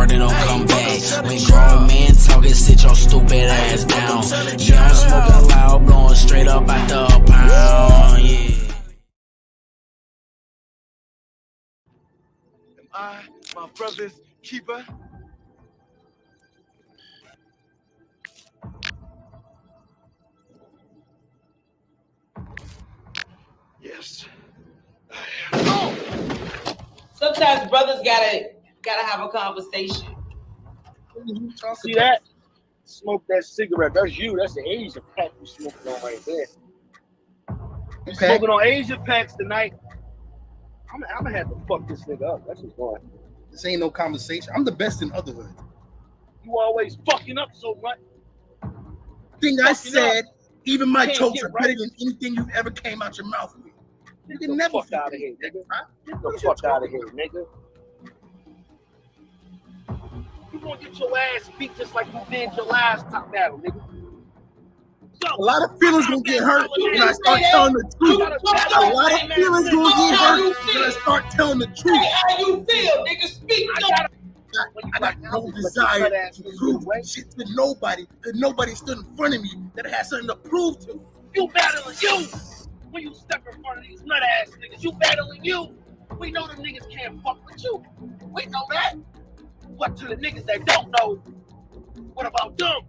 heart, it don't come back. When grown men talking, sit your stupid ass down. Yeah, I'm smoking loud, blowing straight up at the pound. Yeah. Am I my brother's keeper? Yes. Sometimes brothers gotta have a conversation. See that? Smoke that cigarette. That's you. That's the Asian pack you smoking on right there. You smoking on Asian packs tonight. I'm gonna have to fuck this nigga up. That's what's going. This ain't no conversation. I'm the best in otherhood. You always fucking up so much. Thing I said, even my Can't jokes get are better than anything you've ever came out your mouth with. Get the fuck out of here, nigga. Get the fuck out of here, nigga. You gonna get your ass beat just like you did your last top battle, nigga. A lot of feelings gonna get hurt when I start telling the truth. A lot of feelings gonna get hurt when I start telling the truth. Hey, how you feel, nigga? Speak up. I got no desire to prove shit to nobody, because nobody stood in front of me that had something to prove to. You battling you when you step in front of these nut ass niggas. You battling you. We know them niggas can't fuck with you. We know that. What to the niggas that don't know? What about them?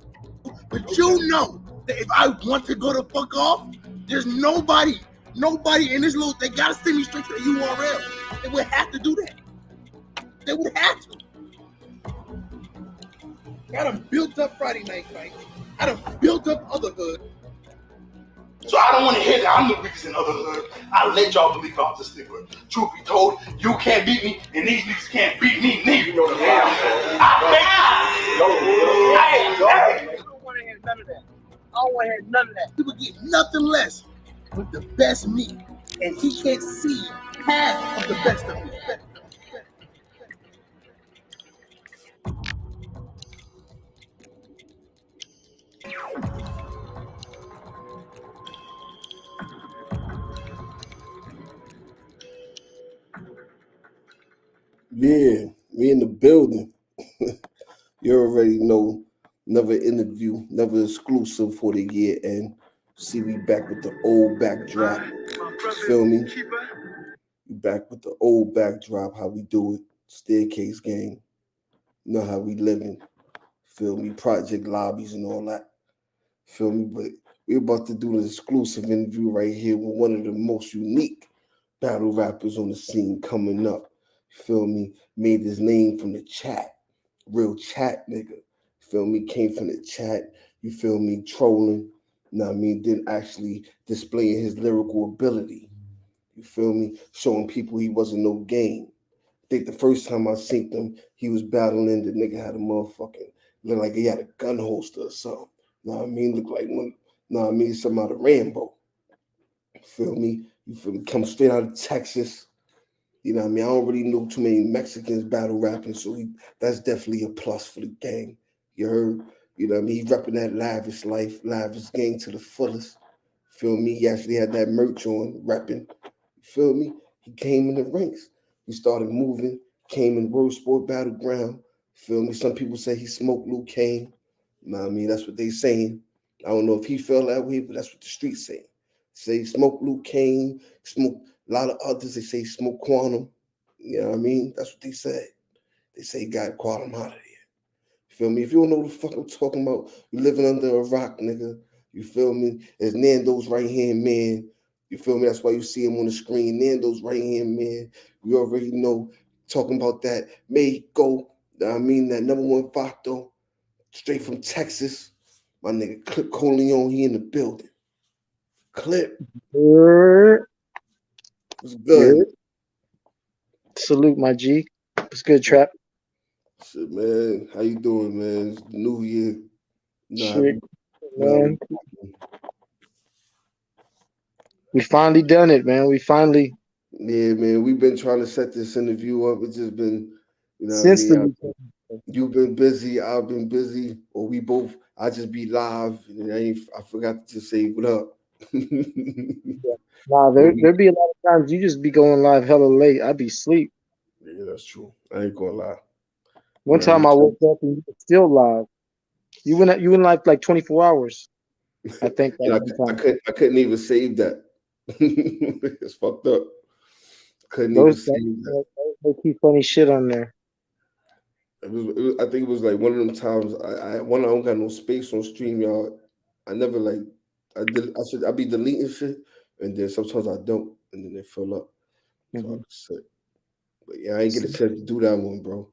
But you know that if I want to go the fuck off, there's nobody in this little, they gotta send me straight to the URL. They would have to do that. They would have to. I done built up Friday night fights. I done built up otherhood. So I don't want to hear that I'm the biggest in otherhood. I let y'all believe off the sticker. Truth be told, you can't beat me, and these niggas can't beat me neither. I don't want to hear none of that. I don't want to hear none of that. People get nothing less with the best me, and he can't see half of the best of me. Yeah, we in the building. You already know, another interview, another exclusive for the year end. See, we back with the old backdrop. Feel me? We back with the old backdrop, how we do it. Staircase game. You know how we living. Feel me? Project lobbies and all that. Feel me? But we're about to do an exclusive interview right here with one of the most unique battle rappers on the scene coming up. Feel me? Made his name from the chat. Real chat nigga. Feel me? Came from the chat. You feel me? Trolling. You know what I mean? Then actually displaying his lyrical ability. You feel me? Showing people he wasn't no game. I think the first time I seen him, he was battling. The nigga had a motherfucking, looked like he had a gun holster or something. You know what I mean? Looked like one, you know what I mean? Something out of Rambo. You feel me? You feel me? Come straight out of Texas. You know what I mean? I don't really know too many Mexicans battle rapping, so that's definitely a plus for the gang. You heard? You know what I mean? He repping that lavish life, lavish gang to the fullest. Feel me? He actually had that merch on, repping. You feel me? He came in the ranks. He started moving, came in World Sport Battleground. Feel me? Some people say he smoked Luke Kane. You know what I mean? That's what they saying. I don't know if he felt that way, but that's what the streets saying. Say smoke Luke Kane, smoke a lot of others. They say smoke Quantum. You know what I mean? That's what they said. They say got Quantum out of there. You feel me? If you don't know what the fuck I'm talking about, you living under a rock, nigga. You feel me? It's Nando's right-hand man. You feel me? That's why you see him on the screen. Nando's right-hand man. We already know. Talking about that. May go. I mean, that number one Vato. Straight from Texas. My nigga Clip Corleone, he in the building. Clip. What's good? Salute, my G. What's good, Trap? Shit, man. How you doing, man? It's the new year. Shit, man. We finally done it, man. Yeah, man. We've been trying to set this interview up. It's just been, you know Since what I mean? You've been busy. I've been busy. Or we both, I just be live. And I forgot to just say what up. Nah, there'd be a lot of times you just be going live hella late. I'd be asleep. Yeah, that's true. I ain't gonna lie. One time I woke up and you were still live. You went like 24 hours. I think that And one time. I couldn't even save that. It's fucked up. Couldn't even Those that, save that. that, they keep funny shit on there. I think it was like one of them times I don't got no space on StreamYard. I never like I be deleting shit and then sometimes I don't and then they fill up. So I Mhm. just said, but yeah, I ain't get a chance to do that one, bro.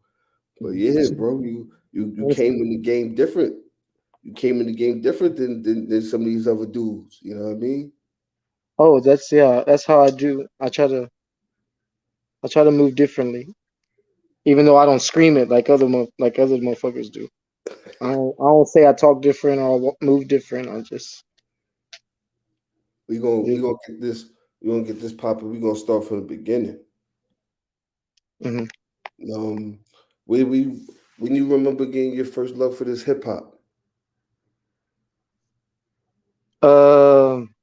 But yeah, bro, you came in the game different. You came in the game different than some of these other dudes. You know what I mean? Oh, that's how I do. I try to move differently, even though I don't scream it like other motherfuckers do. I don't say I talk different or move different. I just We do. gonna get this. We gonna get this popping. We gonna start from the beginning. Mhm. Um, we when you remember getting your first love for this hip hop. Um,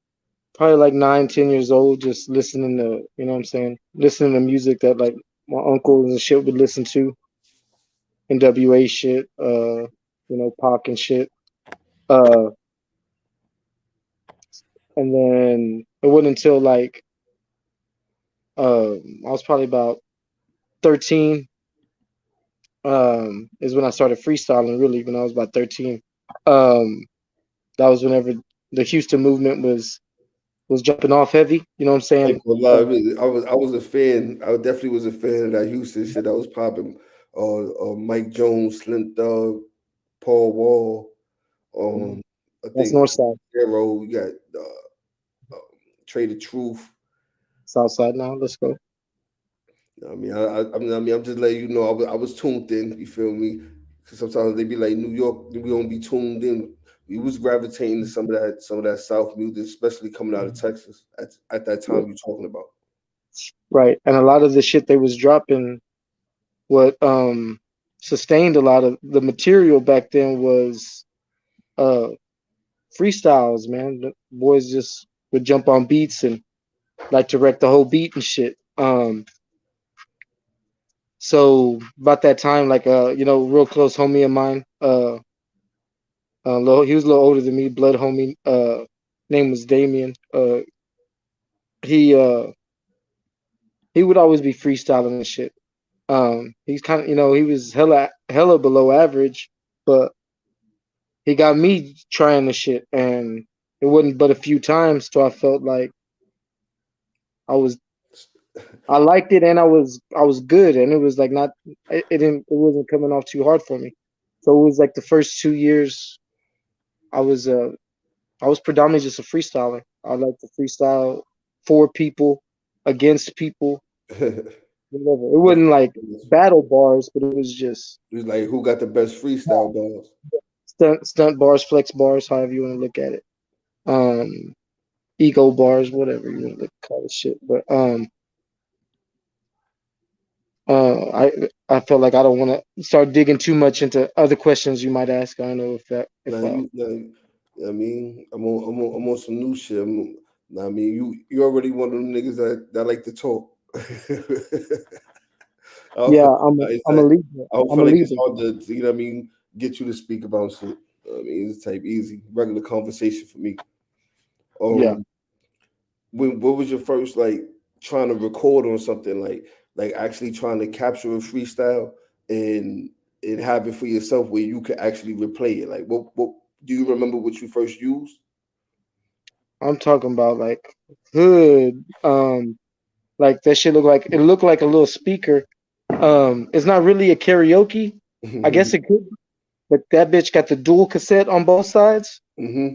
Probably like 9, 10 years old, just listening to, you know what I'm saying, listening to music that like my uncles and shit would listen to, NWA shit, Pac and shit. Uh, and then it wasn't until like I was probably about 13, is when I started freestyling. Really, when I was about 13, um, that was whenever the Houston movement was jumping off heavy. You know what I'm I saying? ain't gonna lie, I was a fan. I definitely was a fan of that Houston shit that was popping. Mike Jones, Slim Thug, Paul Wall. Um, I That's think North Side, Hero. You got uh, Trade the Truth. South Side now. Let's go. I'm just letting you know I was tuned in. You feel me? 'Cause sometimes they be like New York, we don't be tuned in. We was gravitating to some of that South music, especially coming out of Texas at that time you talking about. Right. And a lot of the shit they was dropping, what sustained a lot of the material back then was uh freestyles, man. The boys just would jump on beats and like to wreck the whole beat and shit. So about that time, like real close homie of mine, he was a little older than me, blood homie, name was Damien. He uh he would always be freestyling and shit. He's kind of, he was hella below average, but he got me trying the shit, and it wasn't but a few times till I felt like I was I liked it, and I was good, and it was like not it wasn't coming off too hard for me. So it was like the first 2 years I was uh I was predominantly just a freestyler. I like to freestyle for people, against people, whatever. It wasn't like battle bars, but it was just It's like who got the best freestyle bars? stunt bars, flex bars, however you want to look at it. Um, Ego bars, whatever you want to call it, shit. But I felt like I don't want to start digging too much into other questions you might ask. I don't know if that if I mean, I'm on some new shit. I mean, you already one of them niggas that like to talk. yeah, I, I'm a leader. I don't I'm a feel like it's leader. hard to, you know what I mean, get you to speak about shit. I mean, it's type easy, regular conversation for me. Yeah, Um, what was your first like trying to record on something like actually trying to capture a freestyle and have it for yourself where you could actually replay it? Like, what do you remember what you first used? I'm talking about like hood. Like that shit looked like a little speaker. It's not really a karaoke. I guess it could, but that bitch got the dual cassette on both sides. Hmm.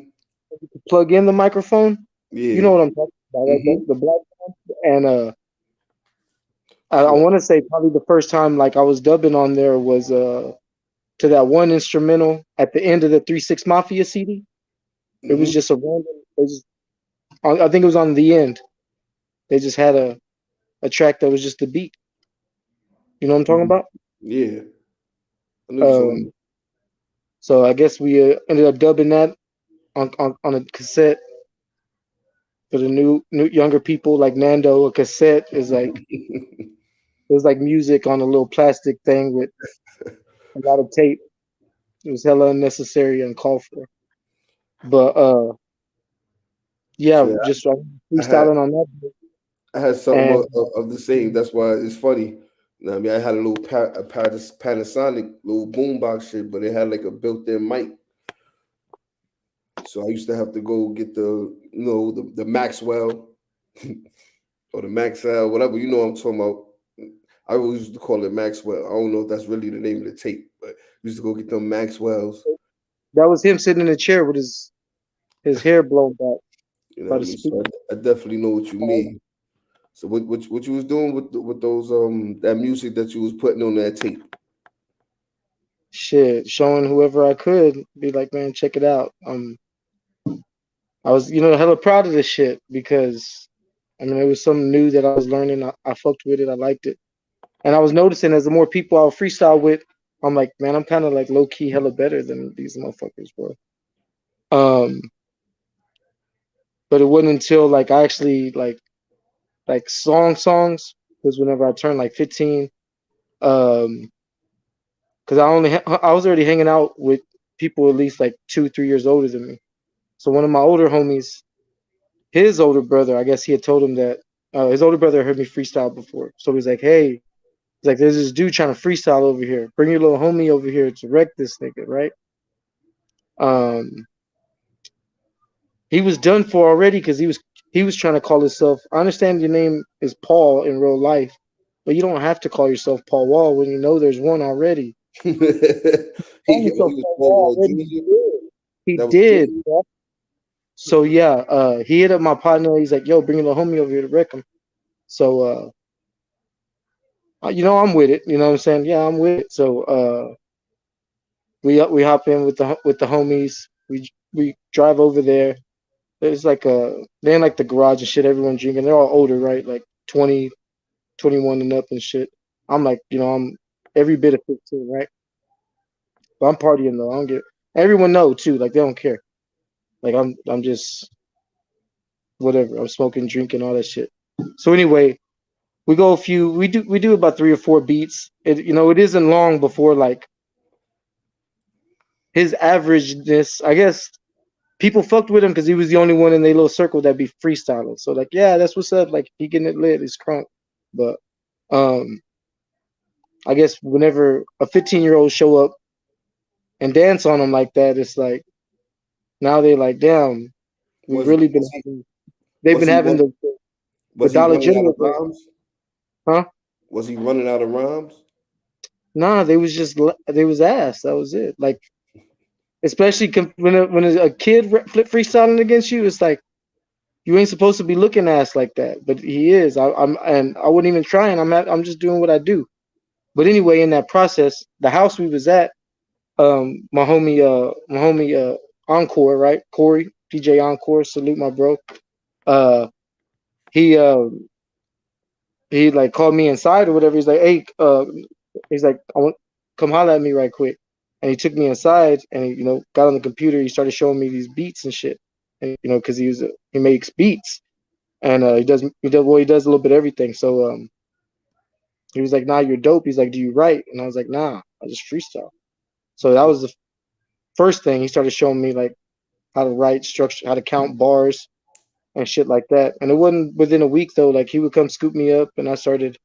Plug in the microphone. You know Yeah. what I'm talking about, right? Hmm. The black one. And I Yeah. want to say probably the first time like I was dubbing on there was to that one instrumental at the end of the 3 6 Mafia CD. It was Hmm. just a random. I think it was on the end. They just had a track that was just the beat. You know what I'm talking about? Yeah. I know what you're talking Um, so I guess we ended up dubbing that on a cassette for the new younger people like Nando. A cassette is like about. it was like music on a little plastic thing with a lot of tape. It was hella unnecessary and uncalled for. But yeah, Shit, just I had freestyling on that. I had something And of the same. That's why it's funny. You know what I mean, I had a little Panasonic little boombox shit, but it had like a built-in mic. So I used to have to go get the Maxwell or the Maxwell, whatever you know what I'm talking about. I always used to call it Maxwell. I don't know if that's really the name of the tape, but used to go get them Maxwells. that was him sitting in a chair with his hair blown back You know by what I the mean? So speaker. I definitely know what you mean. So what you was doing with those that music that you was putting on that tape? Shit, showing whoever I could, be like, man, check it out. I was, hella proud of this shit because, I mean, it was something new that I was learning. I fucked with it. I liked it. And I was noticing as the more people I would freestyle with, I'm like, man, I'm kind of like low key hella better than these motherfuckers, bro. Um, but it wasn't until like I actually like songs was whenever I turned like 15. Um, because I was already hanging out with people at least like 2-3 years older than me. So one of my older homies, his older brother, I guess he had told him that his older brother heard me freestyle before. So he's like, hey, he's like, there's this dude trying to freestyle over here. Bring your little homie over here to wreck this nigga, right? Um, he was done for already because he was trying to call himself. I understand your name is Paul in real life, but you don't have to call yourself Paul Wall when you know there's one already. he Call he yourself was Paul Paul Wall Wall already. Jr. He That was did. Junior. Bro. So yeah, he hit up my partner. He's like, "Yo, bring a little homie over here to wreck him." So I'm with it. You know what I'm saying? Yeah, I'm with it. So we hop in with the homies. We drive over there. It's like they're in like the garage and shit. Everyone drinking. They're all older, right? Like 20, 21 and up and shit. I'm like, I'm every bit of 15, right? But I'm partying though. I don't get. Everyone know too. Like they don't care. Like I'm just whatever. I'm smoking, drinking, all that shit. So anyway, we go a few. We do about 3 or 4 beats. It isn't long before like his averageness. I guess people fucked with him because he was the only one in their little circle that be freestyling. So like, yeah, that's what's up. Like he getting it lit. He's crunk. But um, I guess whenever a 15-year-old show up and dance on him like that, it's like now they like, damn, we Was really been was he having. They've was been he having run, the was he Dollar running out General, of rhymes? huh? Was he running out of rhymes? Nah, they was ass. That was it. Like especially when a kid flip freestyling against you, it's like you ain't supposed to be looking ass like that, but he is. And I wouldn't even try, and I'm just doing what I do. But anyway, in that process, the house we was at, my homie, Encore, right? Corey, DJ Encore, salute my bro. Uh, he he like called me inside or whatever. He's like, hey, he's like, I want come holler at me right quick. And he took me inside and he, got on the computer. He started showing me these beats and shit. And because he makes beats and he does a little bit of everything. So he was like, nah, you're dope. He's like, do you write? And I was like, nah, I just freestyle. So that was the first thing. He started showing me like how to write structure, how to count bars and shit like that. And it wasn't within a week though. Like he would come scoop me up and I started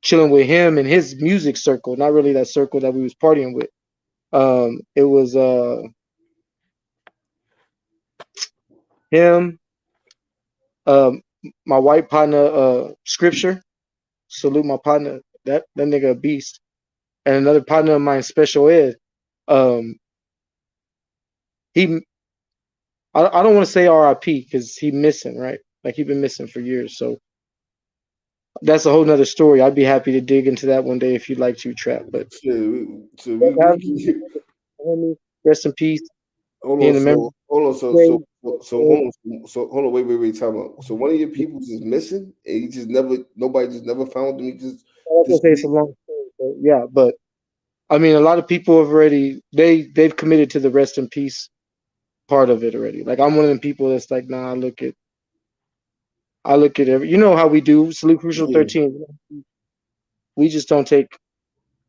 chilling with him and his music circle, not really that circle that we was partying with. It was him, um, my white partner, Scripture. Salute my partner. That nigga a beast. And another partner of mine, Special Ed. Um, he, I don't want to say R.I.P. because he missing, right? Like he been missing for years. So that's a whole nother story. I'd be happy to dig into that one day if you'd like to, Trap. But Shit, we homie, rest in peace. hold He on. in the memory Hold on. grave. Hold on. So hold on. Wait. Time out. So one of your people is missing, and he just never. Nobody just never found him. He just I was gonna say it's a disappeared. long story, but yeah. But I mean, a lot of people have already they've committed to the rest in peace part of it already. Like I'm one of them people that's like, nah, I look at every. You know how we do. Salute Crucial Yeah. 13. We just don't take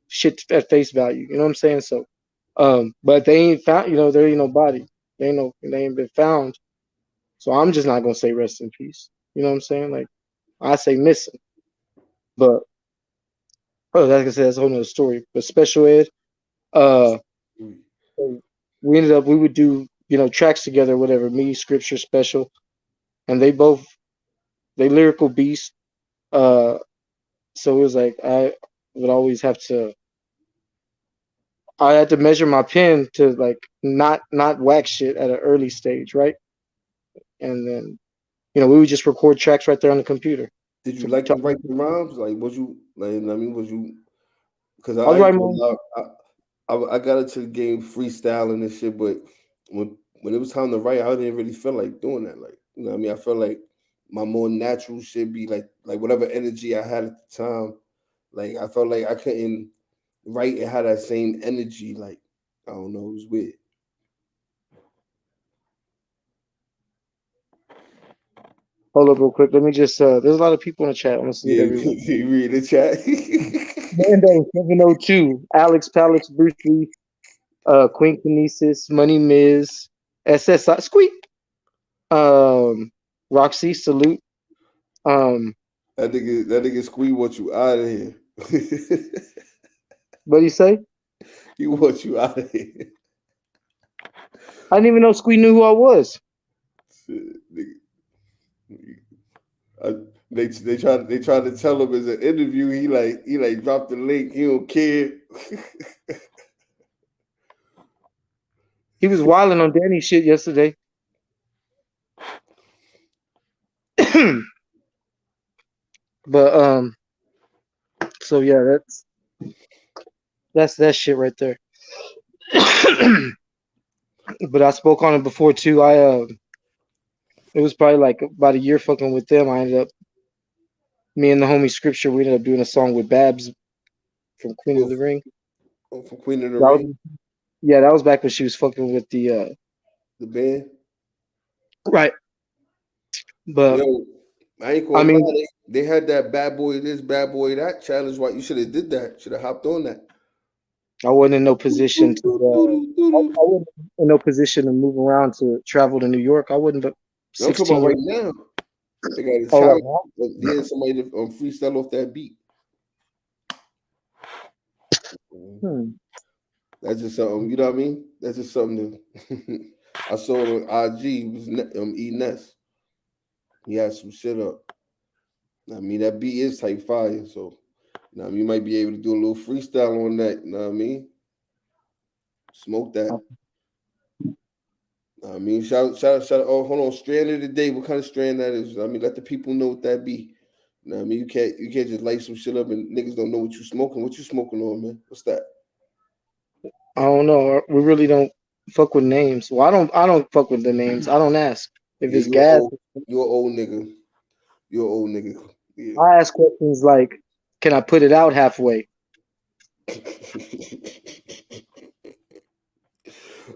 shit at face value. You know what I'm saying? So, but they ain't found. You know, there ain't no body. They ain't been found. So I'm just not gonna say rest in peace. You know what I'm saying? Like I say missing, but like I said, that's a whole nother story. But special ed, uh, we ended up we would do tracks together, whatever. Me, scripture, special, and they lyrical beasts. Uh, so it was like would always have to. I had to measure my pen to like not whack shit at an early stage, right? And then we would just record tracks right there on the computer. Did you So like to write the rhymes? Like, was you like? I mean, was you? Because I was I ain't writing gonna my lie, I got into the game freestyling and shit, but when it was time to write, I didn't really feel like doing that. Like, what I mean? I felt like my more natural shit be like whatever energy I had at the time. Like, I felt like I couldn't write and have that same energy. Like, I don't know, it was weird. hold up real quick. Let me just there's a lot of people in the chat. I'm gonna see Yeah, everyone. you read the chat. Mando 702, Alex Palix, Bruce Lee, Queen Kinesis, Money Miz, SSI Squeak, Roxy, salute. That nigga Squee want you out of here. What do you say? He want you out of here. I didn't even know Squeak knew who I was. Shit, nigga. They tried to tell him as an interview. He dropped the link. He don't care. He was wilding on Danny shit yesterday. But so yeah, that's that shit right there. But I spoke on it before too. It was probably like about a year fucking with them. I ended up me and the homie Scripture. We ended up doing a song with Babs from Queen of the Ring. From Queen of the That was, Ring, yeah, that was back when she was fucking with the the band. right. But Yo, I ain't I gonna mean, lie. They had that bad boy this, bad boy that challenge. Why you should have did that? Should have hopped on that. I wasn't in no position to. I wasn't in no position to move around to travel to New York. I wasn't but I'm talking 16 about years. right now. They got a Oh, right challenge. now. Yeah, somebody to freestyle off that beat. Hmm. That's just something. You know what I mean? That's just something. I saw it on IG. It was E Ness. He had some shit up. I mean, that beat is type fire, so you might be able to do a little freestyle on that. You know what I mean? Smoke that. I mean, shout. Oh, hold on. Strand of the day. What kind of strand that is? I mean, let the people know what that be. You know what I mean? You can't just light some shit up and niggas don't know what you smoking. What you smoking on, man? What's that? I don't know. We really don't fuck with names. Well, I don't fuck with the names. I don't ask if Yeah, it's gas. you're an old nigga. You're an old nigga. Yeah. I ask questions like, "Can I put it out halfway?"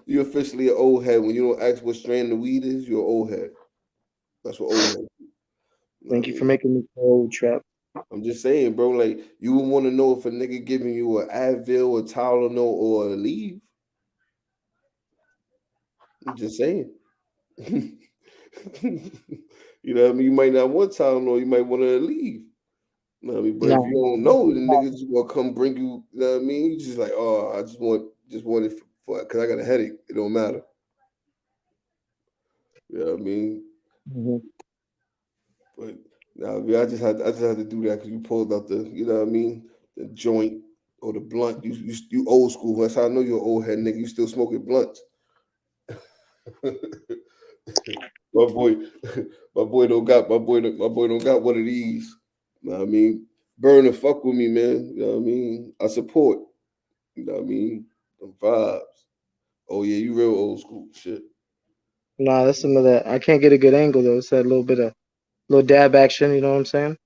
You're officially an old head. When you don't ask what strand the weed is, you're an old head. That's what old head. You know what Thank I you for mean? making me so old, Trap. I'm just saying, bro. Like you would want to know if a nigga giving you an Advil, a Tylenol, or a leave. I'm just saying. You know what I mean? You might not want Tylenol. You might want to leave. You know what I mean? But if you don't No, know, the niggas gonna come bring you. You know what I mean? You just like, oh, I just want it for because I got a headache. It don't matter. You know what I mean? Mhm. But now, I just had to do that because you pulled out the, you know what I mean, the joint or the blunt. You old school. That's how I know you're an old head nigga. You still smoking blunts. my boy, my boy don't got one of these. You know what I mean? Burn and fuck with me, man. You know what I mean? I support. You know what I mean? Them vibes. Oh yeah, you real old school shit. Nah, that's some of that. I can't get a good angle though. It's that little bit of little dab action. You know what I'm saying?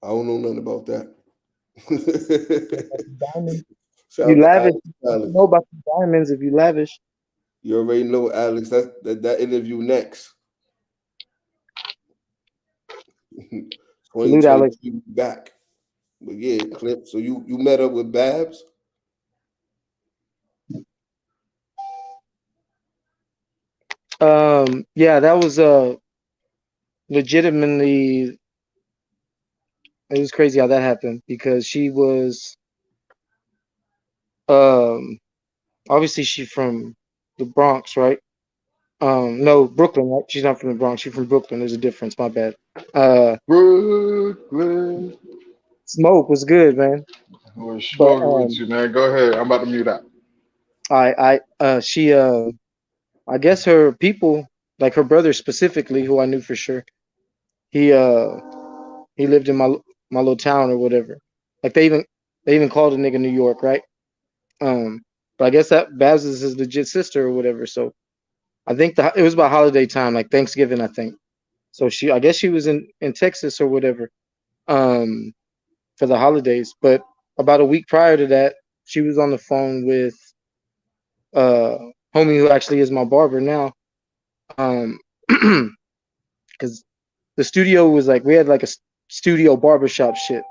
I don't know nothing about that. Diamonds. Shout You out to lavish. Alex. You Alex. know about the diamonds if you lavish. You already know, Alex. That interview next. Salute, Alex. 2023 back. But yeah, Clip. So you met up with Babs? Yeah, that was legitimately, it was crazy how that happened because she was um obviously she's from the Bronx, right? No, Brooklyn, right? She's not from the Bronx, she's from Brooklyn. There's a difference, my bad. Uh Brooklyn. Smoke was good, man. We're But smoking with you, man. Go ahead. I'm about to mute out. she I guess her people, like her brother specifically, who I knew for sure, he he lived in my little town or whatever. Like they even called a nigga New York, right? Um, but I guess that Babs is his legit sister or whatever. So I think it was about holiday time, like Thanksgiving, I think. So I guess she was in Texas or whatever, um, for the holidays. But about a week prior to that, she was on the phone with uh homie who actually is my barber now. Um, because the studio was like we had like a studio barbershop shit.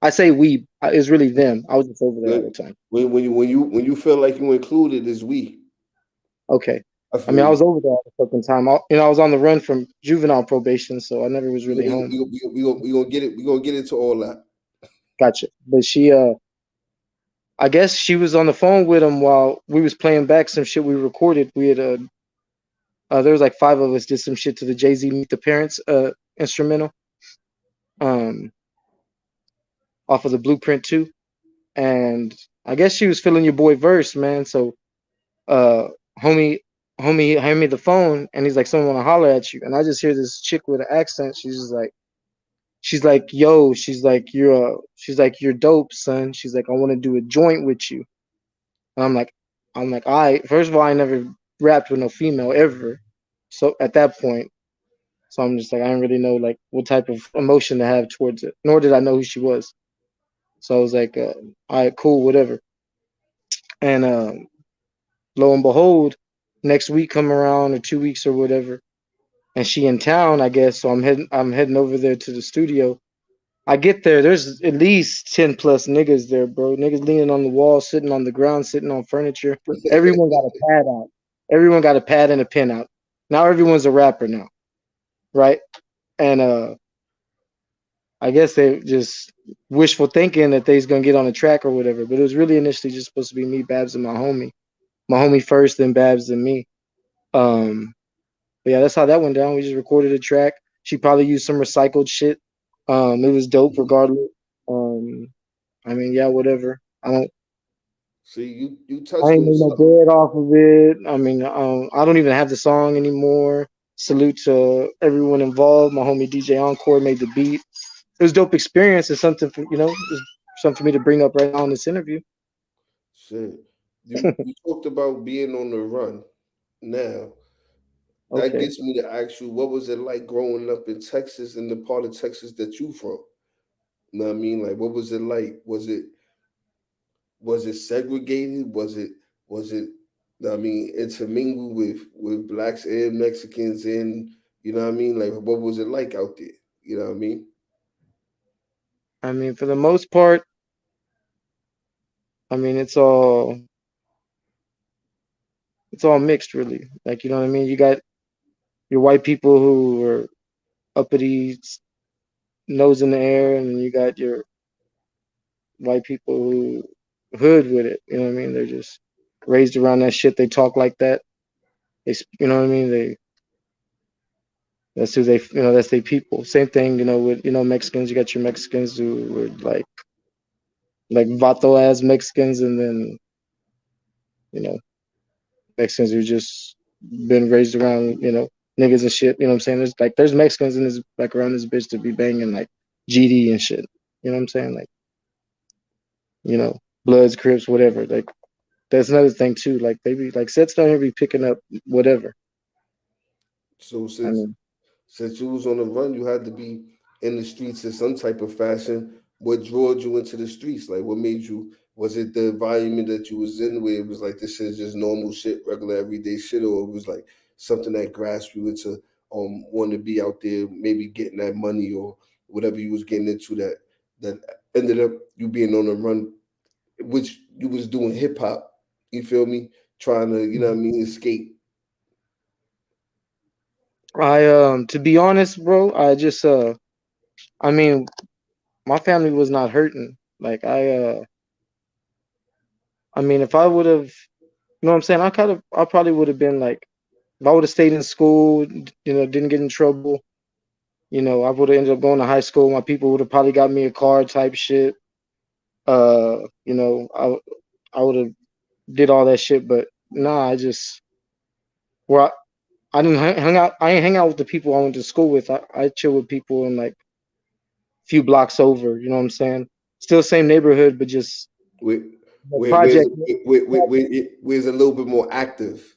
I say we, it's really them. I was just over there all the When time. when you feel like you included is we. Okay. I I mean, feel I you. was over there all the fucking time. I was on the run from juvenile probation, so I never was really home. We gonna get it. We gonna get into all that. Gotcha. But I guess she was on the phone with him while we was playing back some shit we recorded. We had there was like five of us did some shit to the Jay Z Meet the Parents instrumental um off of the Blueprint 2, and I guess she was feeling your boy verse, man. So uh homie homie hand me the phone and he's like, someone wanna holler at you. And I just hear this chick with an accent. She's like, yo, she's like, you're dope, son. She's like, I want to do a joint with you. And I'm like, all right. First of all, I never rapped with no female ever. So at that point, so I'm just like, I didn't really know like what type of emotion to have towards it. Nor did I know who she was. So I was like, all right, cool, whatever. And lo and behold, next week come around or 2 weeks or whatever, and she in town, I guess. So I'm heading over there to the studio. I get there, there's at least 10 plus niggas there, bro. Niggas leaning on the wall, sitting on the ground, sitting on furniture. Everyone got a pad out. Everyone got a pad and a pen out. Now everyone's a rapper now, right? And I guess they just wishful thinking that they's gonna get on the track or whatever. But it was really initially just supposed to be me, Babs, and my homie. My homie first, then Babs, then me. Um, but yeah, that's how that went down. We just recorded a track. She probably used some recycled shit. It was dope regardless. Um, I mean, yeah, whatever. See, you I touched ain't on made no something. bread off of it. I mean, I don't even have the song anymore. Salute to everyone involved. My homie DJ Encore made the beat. It was a dope experience. It's something for it's something for me to bring up right now in this interview. Shit. You talked about being on the run. Now that Okay. gets me to ask you, what was it like growing up in Texas, in the part of Texas that you from? You know what I mean? Like, what was it like? Was it segregated? Was it I mean intermingled with blacks and Mexicans and you know what I mean? Like what was it like out there? You know what I mean? I mean, for the most part, I mean it's all mixed, really. Like, you know what I mean? You got your white people who are uppity, nose in the air, and you got your white people who hood with it. You know what I mean? They're just raised around that shit. They talk like that. You know what I mean? That's who they, that's their people. Same thing, with Mexicans. You got your Mexicans who were like vato ass Mexicans, and then you know Mexicans who just been raised around niggas and shit. You know what I'm saying? There's Mexicans in this like around this bitch to be banging like GD and shit. You know what I'm saying? Like Bloods, Crips, whatever. Like that's another thing too. Like they be like sets down here be picking up whatever. So I since mean, since you was on the run, you had to be in the streets in some type of fashion. What drew you into the streets? Like what made you was it the environment that you was in where it was like this is just normal shit, regular everyday shit, or it was like something that grasped you into wanting to be out there, maybe getting that money or whatever you was getting into that ended up you being on the run, which you was doing hip hop, you feel me? Trying to, you know what I mean, escape. To be honest, bro, I mean, my family was not hurting. Like I mean, if I would have, you know what I'm saying? I probably would have been like, if I would have stayed in school, didn't get in trouble, I would have ended up going to high school. My people would have probably got me a car type shit. I would have did all that shit, but nah, where I didn't hang out. I ain't hang out with the people I went to school with. I chill with people in like a few blocks over. You know what I'm saying? Still same neighborhood, but just Where, the project. where's a little bit more active.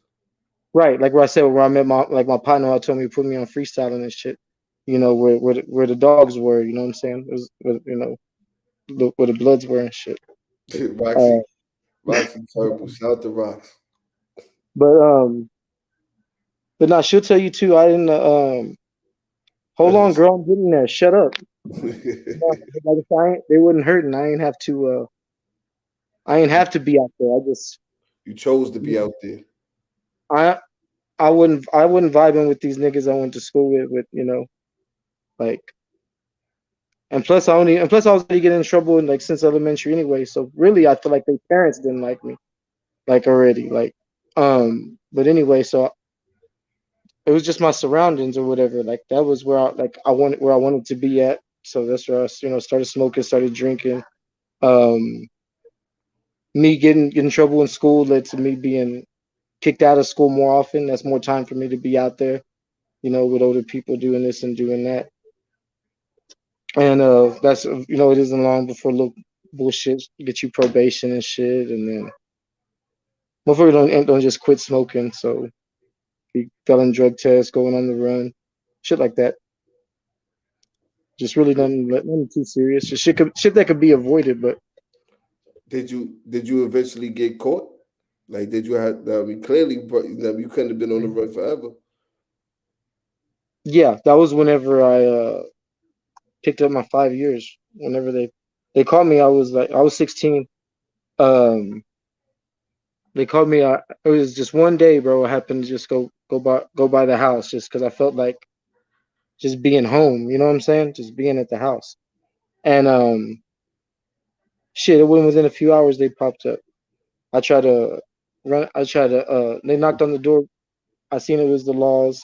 Right, like where I said, where I met my partner, I told me to put me on freestyling and shit. Where the dogs were, you know what I'm saying? It was, where the Bloods were and shit. Uh, Roxy terrible. Shout out to Rox. but but now she'll tell you too. I didn't. Hold on, girl, I'm getting there. Shut up. Like if they wouldn't hurt, and I ain't have to. I ain't have to be out there. You chose to be out there. I I wouldn't vibe in with these niggas I went to school with like. And plus I was already getting in trouble like since elementary anyway. So really, I feel like their parents didn't like me like already. But anyway, so it was just my surroundings or whatever. Like that was where I wanted to be at. So that's where I started smoking, started drinking. Um, Me getting in trouble in school led to me being kicked out of school more often. That's more time for me to be out there, with older people doing this and doing that. And that's it isn't long before little bullshit get you probation and shit, and then motherfucker don't just quit smoking. So he fell in drug tests, going on the run, shit like that. Just really nothing too serious. Just shit that could be avoided, but Did you eventually get caught? Like, did you have? I mean, clearly, but you couldn't have been on the run forever. yeah, that was whenever I picked up my 5 years. Whenever they called me, I was 16. Um, they called me. It was just one day, bro. I happened to just go by the house just because I felt like just being home. You know what I'm saying? Just being at the house. And shit, it went within a few hours. They popped up. I tried to run. I tried to. They knocked on the door. I seen it was the laws.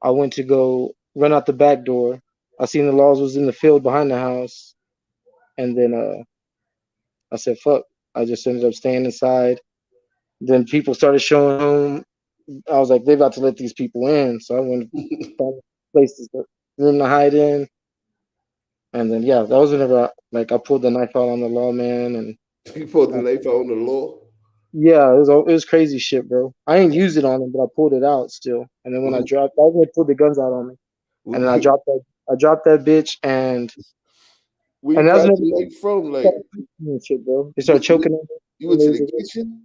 I went to go run out the back door. I seen the laws was in the field behind the house, and then I said, "Fuck." I just ended up staying inside. Then people started showing home. I was like, they about to let these people in, so I went to find places, room to hide in. And then yeah, that was whenever I pulled the knife out on the lawman, and You pulled the uh, knife out on the law. yeah, it was crazy shit, bro. I ain't used it on him, but I pulled it out still. And then when I dropped, I was gonna pull the guns out on me, and then I dropped that bitch, Where and you that was got never the knife from? Like, shit, bro. They you, started you, choking on me. you And went they to was the like, kitchen?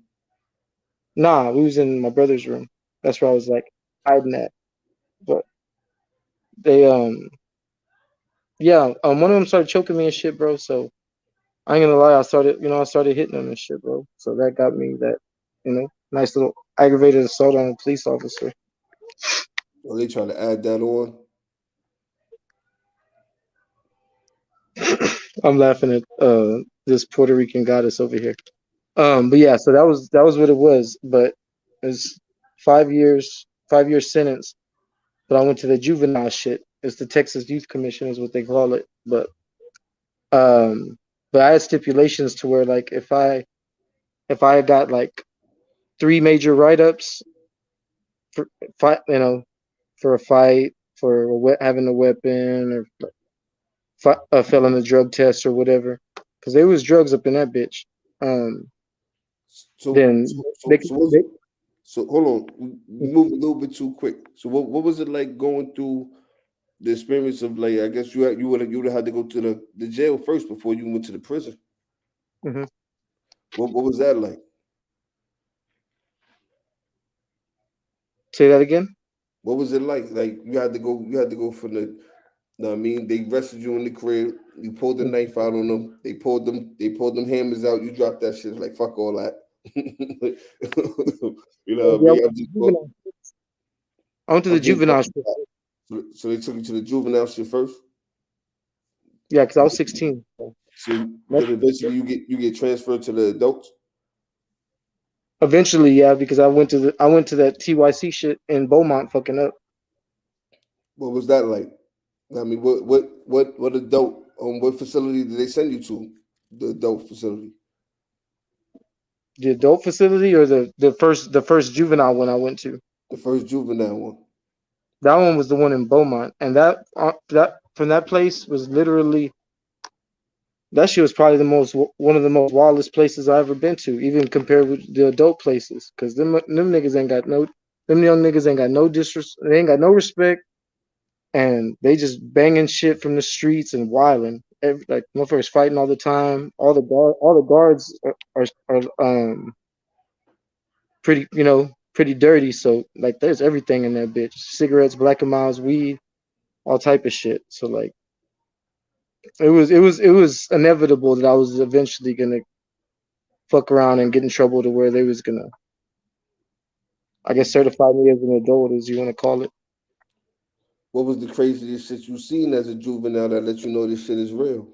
nah, we was in my brother's room. That's where I was like hiding at. But they yeah, one of them started choking me and shit, bro. So I ain't gonna lie, I started hitting them and shit, bro. So that got me that, nice little aggravated assault on a police officer. Or they trying to add that on? I'm laughing at this Puerto Rican goddess over here. But yeah, so that was what it was. But it's 5 years, 5 year sentence. But I went to the juvenile shit. It's the Texas Youth Commission is what they call it. Um, but I had stipulations to where like if I got like three major write ups for fight, for a fight, for having a weapon, or failing a drug test or whatever, because there was drugs up in that bitch. Um, So, then so, they, so, so, what's, so hold on, we moved a little bit too quick. So, what was it like going through the experience of, like, I guess you would have had to go to the jail first before you went to the prison. Mhm. What was that like? Say that again. What was it like? Like, you had to go from the. Know what I mean, they arrested you in the crib. You pulled the knife out on them. They pulled them hammers out. You dropped that shit. Like, fuck all that. You know what I Yeah, mean? I'm just. juvenile. I went to the Okay, juvenile shit. so they took you to the juvenile shit first. Yeah, because I was 16. So So then eventually you get transferred to the adults. eventually, yeah, because I went to that TYC shit in Beaumont, fucking up. What was that like? I mean, what adult what facility did they send you to? The adult facility. The adult facility or the first juvenile one I went to. The first juvenile one. That one was the one in Beaumont, and that from that place was literally that shit was probably one of the most wildest places I ever been to, even compared with the adult places. Cause them niggas ain't got no them young niggas ain't got no disrespect. They ain't got no respect, and they just banging shit from the streets and wilding. Like motherfuckers fighting all the time. All the guards are pretty pretty dirty. So like there's everything in that bitch: cigarettes, Black and Miles, weed, all type of shit. So like it was inevitable that I was eventually gonna fuck around and get in trouble to where they was gonna, I guess, certify me as an adult, as you want to call it. What was the craziest shit you seen as a juvenile that let you know this shit is real?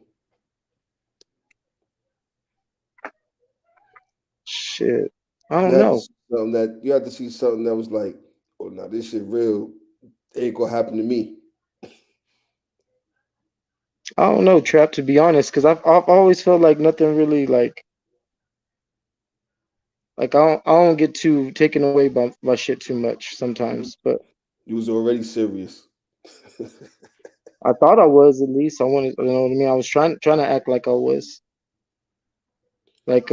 Shit, I don't You had to know. see something that you had to see something that was like, oh, now this shit real. It ain't gonna happen to me. I don't know, Trap. To be honest, because I've always felt like nothing really like I don't get too taken away by shit too much sometimes. But You was already serious. I thought I was, at least. I wanted, you know what I mean. I was trying to act like I was. Like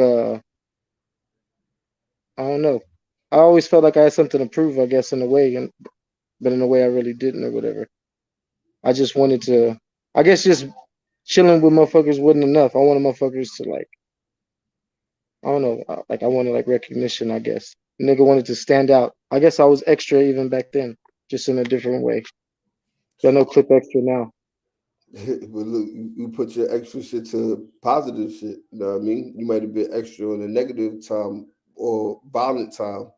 I don't know. I always felt like I had something to prove, I guess, in a way, but in a way I really didn't or whatever. I just wanted to. I guess just chilling with motherfuckers wasn't enough. I wanted motherfuckers to like. I don't know. Like I wanted like recognition. I guess nigga wanted to stand out. I guess I was extra even back then, just in a different way. Got no clip extra now. But look, you put your extra shit to positive shit. You know what I mean? You might have been extra on a negative time or violent time.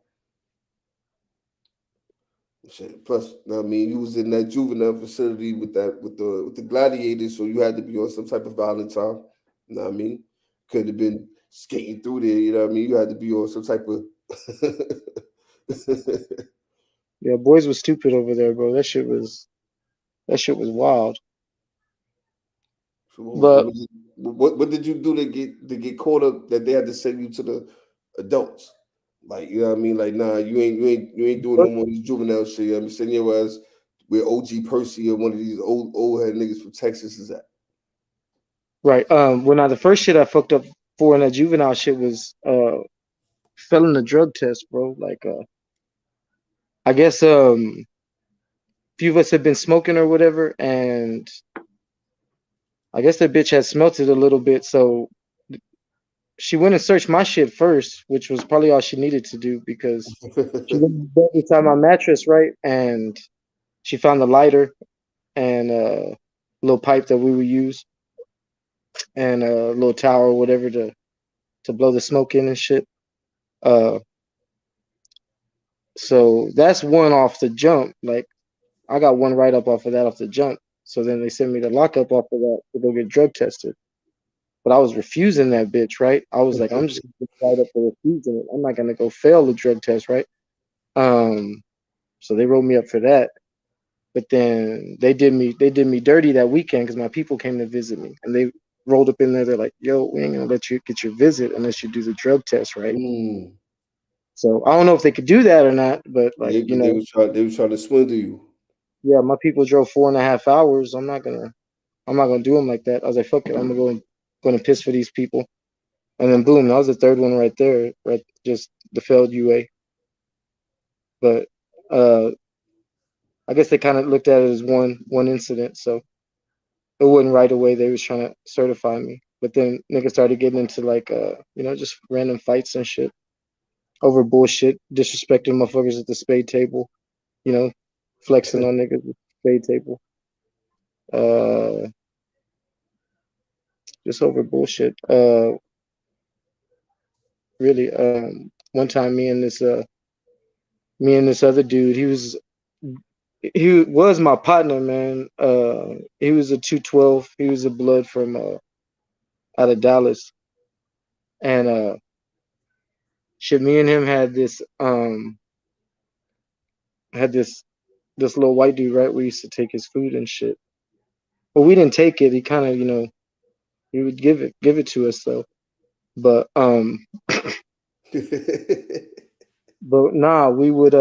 Shit. Plus, you know what I mean, you was in that juvenile facility with the gladiators, so you had to be on some type of violent time. You know what I mean? Could have been skating through there. You know what I mean? You had to be on some type of. Yeah, boys was stupid over there, bro. That shit was wild. So But what did you do to get caught up that they had to send you to the adults? Like, you know what I mean? Like, nah, you ain't doing no more of this juvenile shit. I'm sending your ass where OG Percy or one of these old head niggas from Texas is at. right, when I the first shit I fucked up for in that juvenile shit was failing the drug test, bro. Like I guess few of us had been smoking or whatever, and I guess that bitch had smelt it a little bit, so she went and searched my shit first, which was probably all she needed to do because she went beside my mattress, right, and she found the lighter and a little pipe that we would use and a little towel or whatever to blow the smoke in and shit. Uh, so that's one off the jump. Like I got one right up off of that off the jump. So then they sent me to lockup off of that to go get drug tested. But I was refusing that bitch, right? I was like, I'm just gonna right up for refusing it. I'm not gonna go fail the drug test, right? Um, so they wrote me up for that. But then they did me dirty that weekend because my people came to visit me and they rolled up in there. They're like, "Yo, we ain't gonna let you get your visit unless you do the drug test, right?" Mm. So I don't know if they could do that or not, but like They was trying to swindle you. yeah, my people drove 4.5 hours. I'm not gonna do them like that. I was like, fuck it, I'm gonna piss for these people. And then boom, that was the third one right there, right? Just the failed UA. But uh, I guess they kind of looked at it as one incident, so it wasn't right away. They was trying to certify me, but then niggas started getting into like just random fights and shit over bullshit, disrespecting motherfuckers at the spade table, you know, flexing on niggas at the spade table. Uh, just over bullshit. Really. One time me and this other dude, he was he was my partner, man. He was a 212. He was a blood from out of Dallas, and shit. Me and him had this little white dude, right? We used to take his food and shit. Well, we didn't take it. He kind of, he would give it to us though. But but nah, we would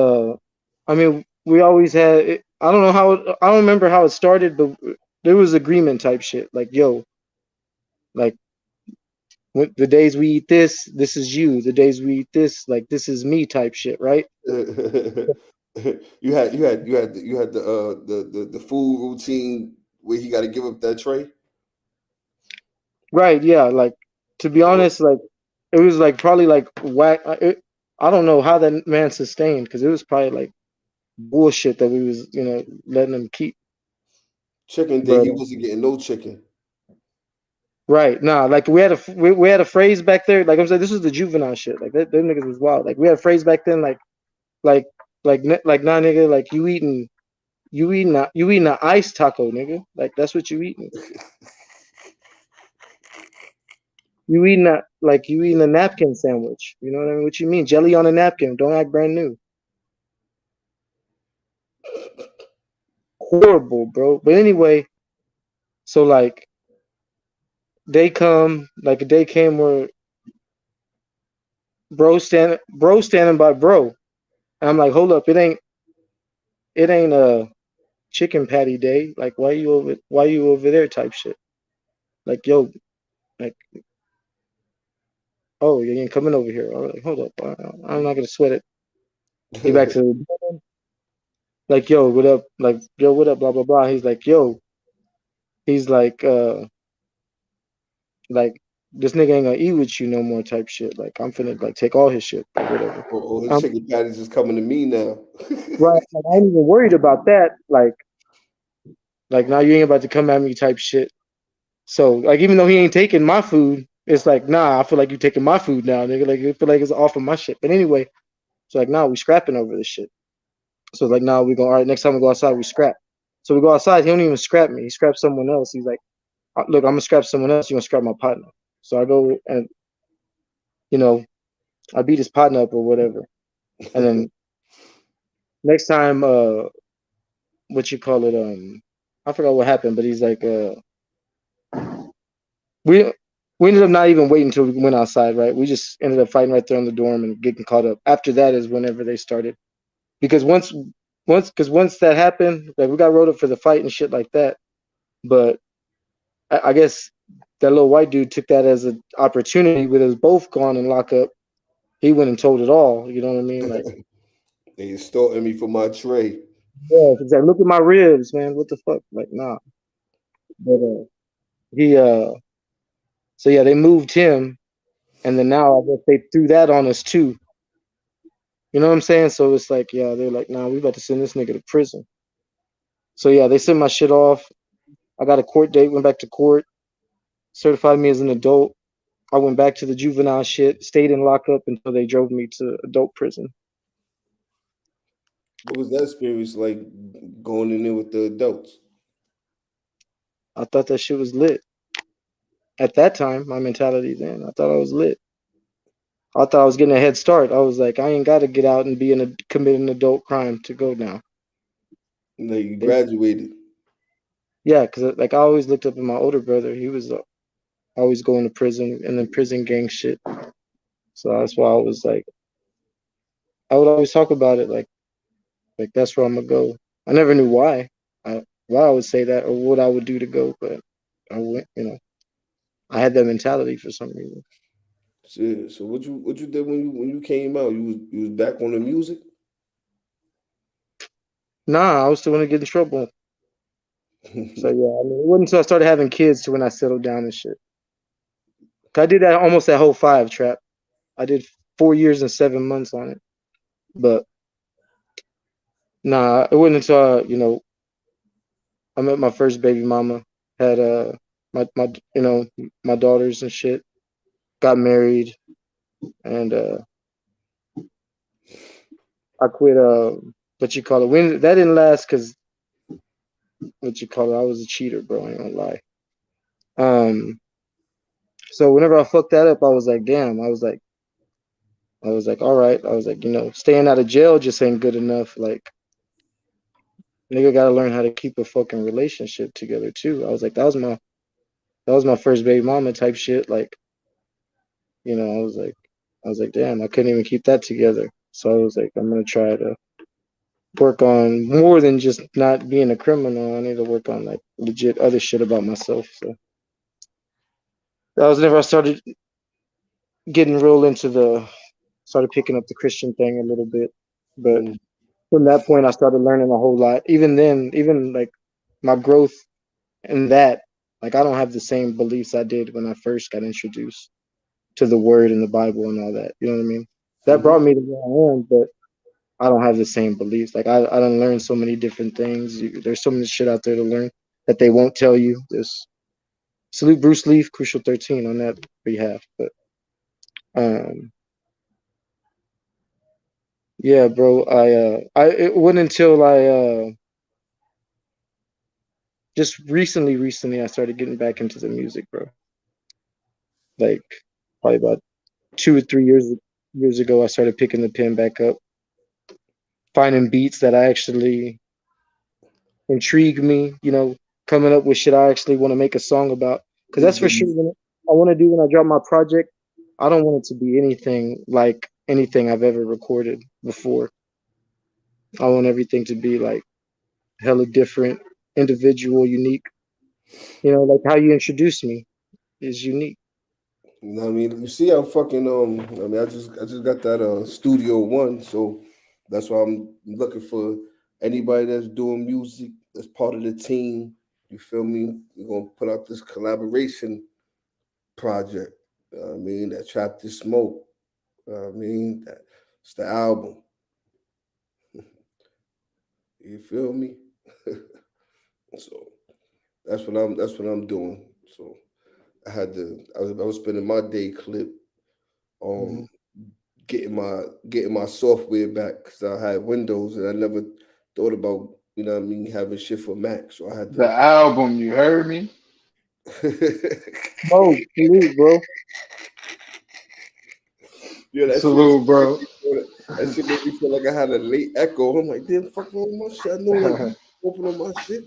I mean, we always had. I don't know how. I don't remember how it started, but there was agreement type shit. Like, yo, like the days we eat this, this is you. The days we eat this, like this is me type shit, right? you had the food routine where he got to give up that tray. Right? Yeah. Like, to be honest, like it was like probably like whack. I don't know how that man sustained, because it was probably like bullshit that we was letting him keep. Chicken day, But he wasn't getting no chicken. right, nah, like we had a phrase back there. Like I'm saying, this was the juvenile shit. Like them niggas was wild. Like we had a phrase back then, like nah, nigga, like you eating a ice taco, nigga. Like that's what you eating. You eating a napkin sandwich. You know what I mean? What you mean? Jelly on a napkin. Don't act brand new. Horrible, bro. But anyway, so like a day came where bro standing by bro. And I'm like, hold up, it ain't a chicken patty day. Like why you over there type shit. Like, yo, like, oh, you ain't coming over here. I was like, hold up, I'm not gonna sweat it. Get back to like, yo, what up? Like, yo, what up? Blah blah blah. He's like, yo. He's like this nigga ain't gonna eat with you no more type shit. Like I'm finna like take all his shit or whatever. Oh, his chicken patties is coming to me now. Right. Like, I ain't even worried about that. Like now you ain't about to come at me type shit. So like even though he ain't taking my food, it's like nah. I feel like you taking my food now, nigga. Like I feel like it's off of my shit. But anyway, so like nah, we scrapping over this shit. So like nah, we go all right. Next time we go outside, we scrap. So we go outside. He don't even scrap me. He scraps someone else. He's like, look, I'm gonna scrap someone else. You gonna scrap my partner. So I go and you know I beat his partner up or whatever. And then next time, what you call it? I forgot what happened, but he's like, we we ended up not even waiting until we went outside, right? We just ended up fighting right there in the dorm and getting caught up. After that is whenever they started, because once that happened, like we got wrote up for the fight and shit like that. But I guess that little white dude took that as an opportunity with us both gone and lock up. He went and told it all. You know what I mean? Like, They extorting me for my tray. yeah, exactly. Look at my ribs, man. What the fuck? Like, nah. But he so yeah, they moved him, and then now I guess they threw that on us too. You know what I'm saying? So it's like, yeah, they're like, nah, we about to send this nigga to prison. So yeah, they sent my shit off. I got a court date, went back to court, certified me as an adult. I went back to the juvenile shit, stayed in lockup until they drove me to adult prison. What was that experience like going in there with the adults? I thought that shit was lit. At that time, my mentality then, I thought I was lit. I thought I was getting a head start. I was like, I ain't got to get out and commit an adult crime to go now. Like you graduated. Yeah, because like I always looked up at my older brother. He was always going to prison and then prison gang shit. So that's why I was like, I would always talk about it like that's where I'm gonna go. I never knew why I would say that or what I would do to go, but I went. I had that mentality for some reason. So what you did when you came out? You was back on the music? Nah, I was still gonna get in trouble. So yeah, I mean, it wasn't until I started having kids to when I settled down and shit. 'Cause I did that almost that whole 5 trap. I did 4 years and 7 months on it, but nah, it wasn't until I met my first baby mama, had my my daughters and shit, got married, and I quit what you call it. When that didn't last because what you call it, I was a cheater, bro. I ain't gonna lie. So whenever I fucked that up, I was like, damn. I was like, all right. I was like, staying out of jail just ain't good enough. Like, nigga gotta learn how to keep a fucking relationship together too. I was like, that was my first baby mama type shit. Like, I was like, damn, I couldn't even keep that together. So I was like, I'm gonna try to work on more than just not being a criminal. I need to work on like legit other shit about myself. So that was whenever I started getting real into started picking up the Christian thing a little bit. But Mm. from that point, I started learning a whole lot. Even then, even like my growth in that, like I don't have the same beliefs I did when I first got introduced to the Word and the Bible and all that. You know what I mean? That Mhm. brought me to where I am, but I don't have the same beliefs. Like I done learned so many different things. There's so much shit out there to learn that they won't tell you. Just salute Bruce Lee, Crucial 13 on that behalf. But um, yeah, bro. It wasn't until I just recently I started getting back into the music, bro. Like probably about 2 or 3 years ago, I started picking the pen back up, finding beats that I actually intrigue me. Coming up with shit I actually want to make a song about. Because Did, that's for did sure you, what I want to do when I drop my project. I don't want it to be anything like anything I've ever recorded before. I want everything to be like hella different, individual, unique. Like how you introduce me is unique. what I mean, you see, I'm fucking I mean, I just got that Studio One, so that's why I'm looking for anybody that's doing music that's part of the team. You feel me? We're gonna put out this collaboration project. I mean, that Trap This Smoke. I mean, it's the album. You feel me? So that's what I'm doing. So I was spending my day clip Mhm. um getting my software back because I had Windows and I never thought about what I mean having shit for Mac. So I had The to. album, you heard me? Oh, salute, bro. Yeah, that shit. Salute, bro. That shit made me feel like I had a late echo. I'm like, damn, fuck all my shit. I know like you open on my shit.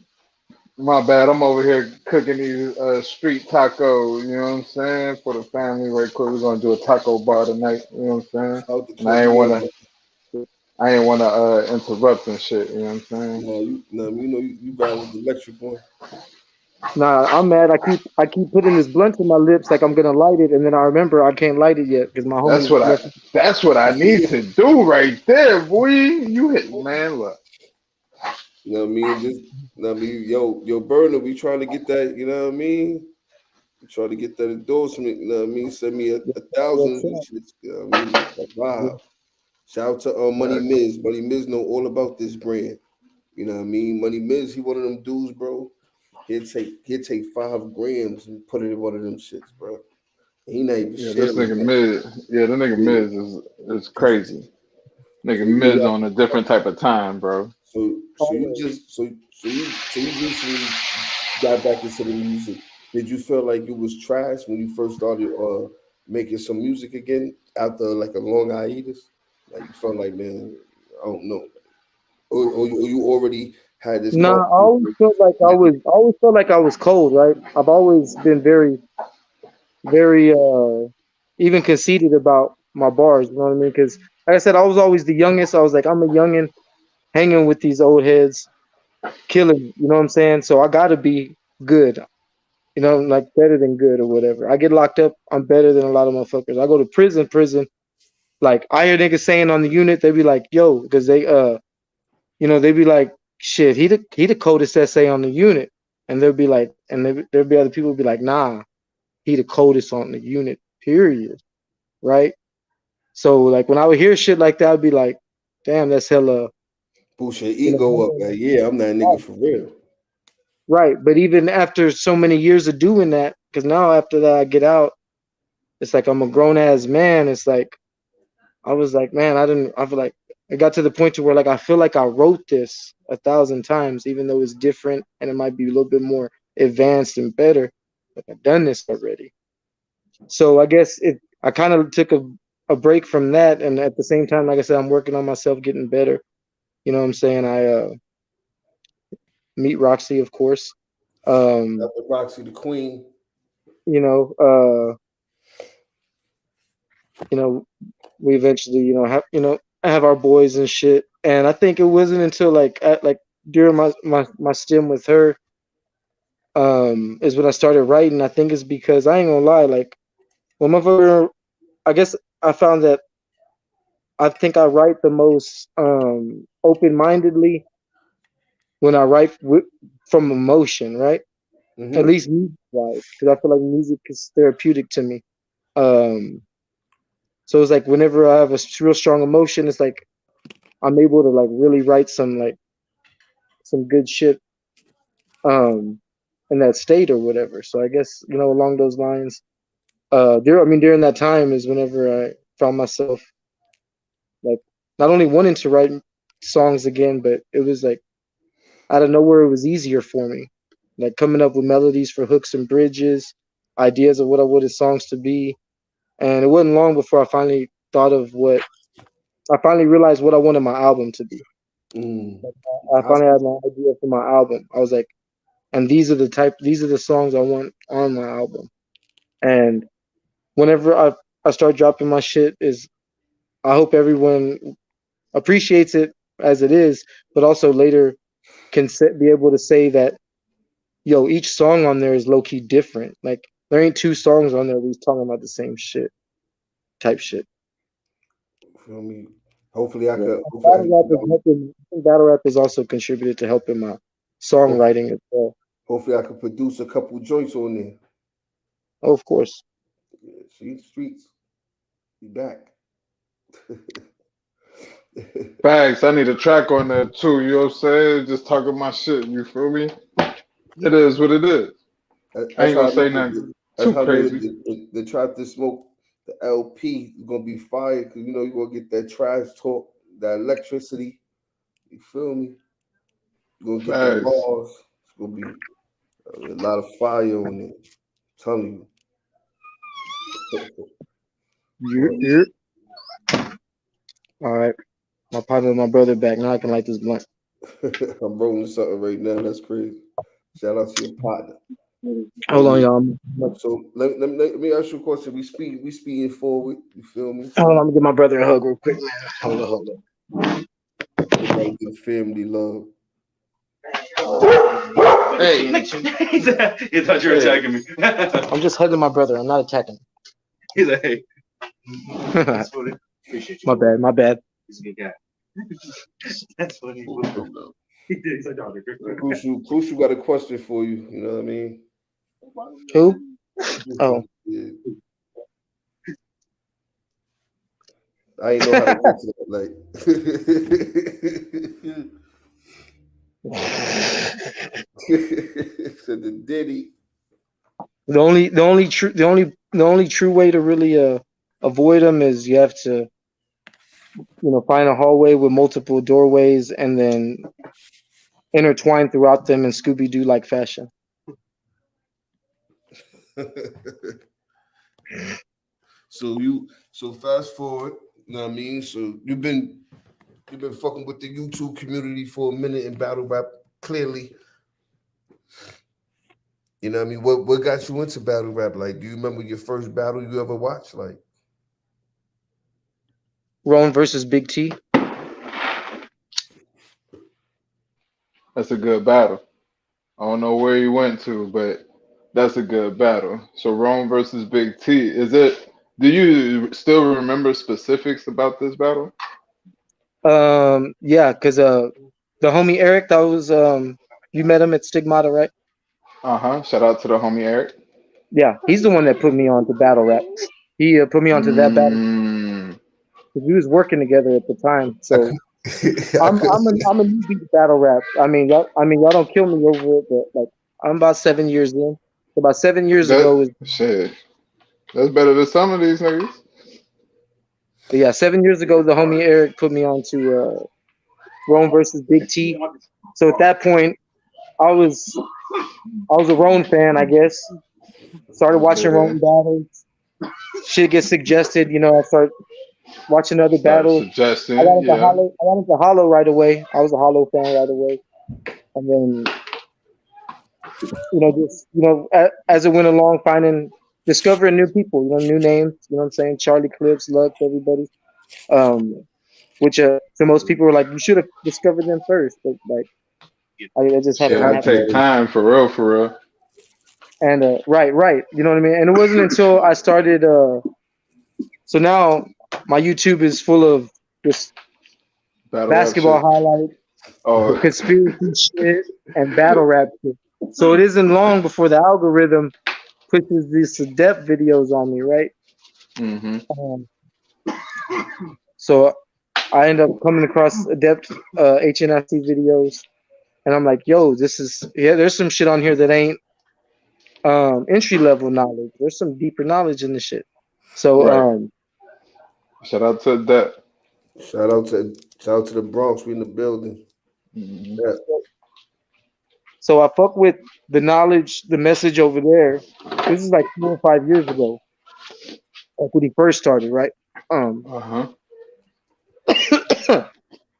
My bad. I'm over here cooking these street taco. You know what I'm saying? For the family, right quick. We're gonna do a taco bar tonight. You know what I'm saying? Shout out to And I ain't Corleone. wanna, I ain't wanna interrupt and shit. You know what I'm saying? No, you valid the electric boy. Nah, I'm mad. I keep putting this blunt to my lips like I'm gonna light it, and then I remember I can't light it yet because my That's homie what left. I need to do right there, boy. You hit, man. Look, You know what I mean? Just you know what I mean, yo, Burner, we trying to get that, you know what I mean? We try to get that endorsement, you know what I mean? Send me a thousand What's and up? shit, you know what I mean? Wow. Shout out to Money that, Miz. Money Miz know all about this brand. You know what I mean? Money Miz, he one of them dudes, bro. He'll take 5 grams and put it in one of them shits, bro. He not even yeah, this sharing nigga that. Miz, yeah, the nigga Yeah. Miz is crazy. Nigga So you Miz on a different type of time, bro. so you just so you recently got back into the music. Did you feel like it was trash when you first started making some music again after like a long hiatus? Like you felt like, man, I don't know. Or you already had this Nah, confidence. I always felt like I was cold, right? I've always been very, very, even conceited about my bars. You know what I mean? Because, like I said, I was always the youngest. I was like, I'm a youngin' hanging with these old heads, killing. You know what I'm saying? So I gotta be good. Like better than good or whatever. I get locked up, I'm better than a lot of motherfuckers. I go to prison. Like I hear niggas saying on the unit, they be like, yo, because they be like, shit, he the coldest SA on the unit. And they'll be like, and there'll be other people be like, nah, he the coldest on the unit, period. Right? So like when I would hear shit like that, I'd be like, damn, that's hella, Boost your ego up. Like, yeah, I'm that nigga right. for real. Right. But even after so many years of doing that, because now after that I get out, it's like I'm a grown ass man. It's like I was like, man, I feel like it got to the point to where like I feel like I wrote this 1,000 times, even though it's different and it might be a little bit more advanced and better. Like I've done this already. So I guess I kind of took a break from that, and at the same time, like I said, I'm working on myself getting better. You know what I'm saying? I meet Roxy, of course. After Roxy the Queen. You know, we eventually, have our boys and shit. And I think it wasn't until like during my stem with her, is when I started writing. I think it's because I ain't gonna lie, like when motherfucker, I guess I found that I think I write the most open mindedly when I write from emotion, right? At least music wise, because I feel like music is therapeutic to me. So it's like whenever I have a real strong emotion, it's like I'm able to like really write some good shit in that state or whatever. So I guess along those lines, during that time is whenever I found myself like not only wanting to write songs again, but it was like out of nowhere it was easier for me, like coming up with melodies for hooks and bridges, ideas of what I wanted songs to be. And it wasn't long before I finally realized what I wanted my album to be. I finally had my idea for my album. I was like, and these are the songs I want on my album. And whenever I start dropping my shit, is I hope everyone appreciates it as it is, but also later can be able to say that, yo, each song on there is low key different. Like there ain't two songs on there who's talking about the same shit, type shit. Feel me? Hopefully I could. Battle rap has also contributed to helping my songwriting as well. Hopefully I could produce a couple joints on there. Oh, of course. Yeah, see the streets. Be back. Facts. I need a track on that too. You know what I'm saying? Just talking my shit. You feel me? It is what it is. I ain't gonna say nothing too crazy. The Trap to Smoke, the LP is gonna be fire because you're gonna get that trash talk, that electricity. You feel me? You're gonna get the bars. It's gonna be a lot of fire on it. I'm telling you. All right. My partner and my brother back. Now I can light this blunt. I'm rolling something right now. That's crazy. Shout out to your partner. Hold on, y'all. So let me ask you a question. We speeding forward. You feel me? Hold on, I'm gonna give my brother a hug real quick, man. Hold on. Everybody give family love. Hey, you thought you were attacking me. I'm just hugging my brother. I'm not attacking him. He's like, hey. That's funny. Appreciate you. My bad. He's a good guy. That's funny. He's like, Crucial got a question for you. You know what I mean? Who? Oh. Yeah. I ain't know how to answer that. Like, said the Diddy. The only true way to really avoid them is you have to find a hallway with multiple doorways and then intertwine throughout them in Scooby-Doo like fashion. So fast forward, you know what I mean? So you've been fucking with the YouTube community for a minute in battle rap, clearly. You know what I mean? What got you into battle rap? Like, do you remember your first battle you ever watched? Like Roan versus Big T. That's a good battle. I don't know where you went to, but that's a good battle. So Rome versus Big T. Do you still remember specifics about this battle? Yeah, because the homie Eric, that was you met him at Stigmata, right? Shout out to the homie Eric. Yeah, he's the one that put me on to battle rap. He put me onto that battle. We was working together at the time, so I'm a newbie to battle rap. I mean, y'all don't kill me over it, but like I'm about 7 years in. About 7 years ago was shit. That's better than some of these niggas. But yeah, 7 years ago, the homie Eric put me on to Rome versus Big T. So at that point, I was I was a Rome fan, I guess. Started watching Okay. Rome battles. Shit gets suggested, I start watching other Start battles. suggesting, yeah. I got into Hollow right away. I was a Hollow fan right away, and then just as it went along, discovering new people, new names. You know what I'm saying? Charlie Clips, Lux, everybody. Which to most people were like, you should have discovered them first, but like I just Yeah, haven't Yeah, it happened. take time for real, for real. And right, you know what I mean. And it wasn't until I started. So now my YouTube is full of just Battle rap basketball shit. highlights, Oh, conspiracy shit, and battle rap shit. So it isn't long before the algorithm pushes these adept videos on me, right? mm-hmm. Um, so I end up coming across adept HNIC videos, and I'm like, yo, there's some shit on here that ain't entry level knowledge. There's some deeper knowledge in the shit. So Right. Shout out to that. Shout out to the Bronx. We in the building. Mm-hmm. Yeah. so I fuck with the knowledge, the message over there. This is like 4 or 5 years ago, like when he first started, right? Uh-huh.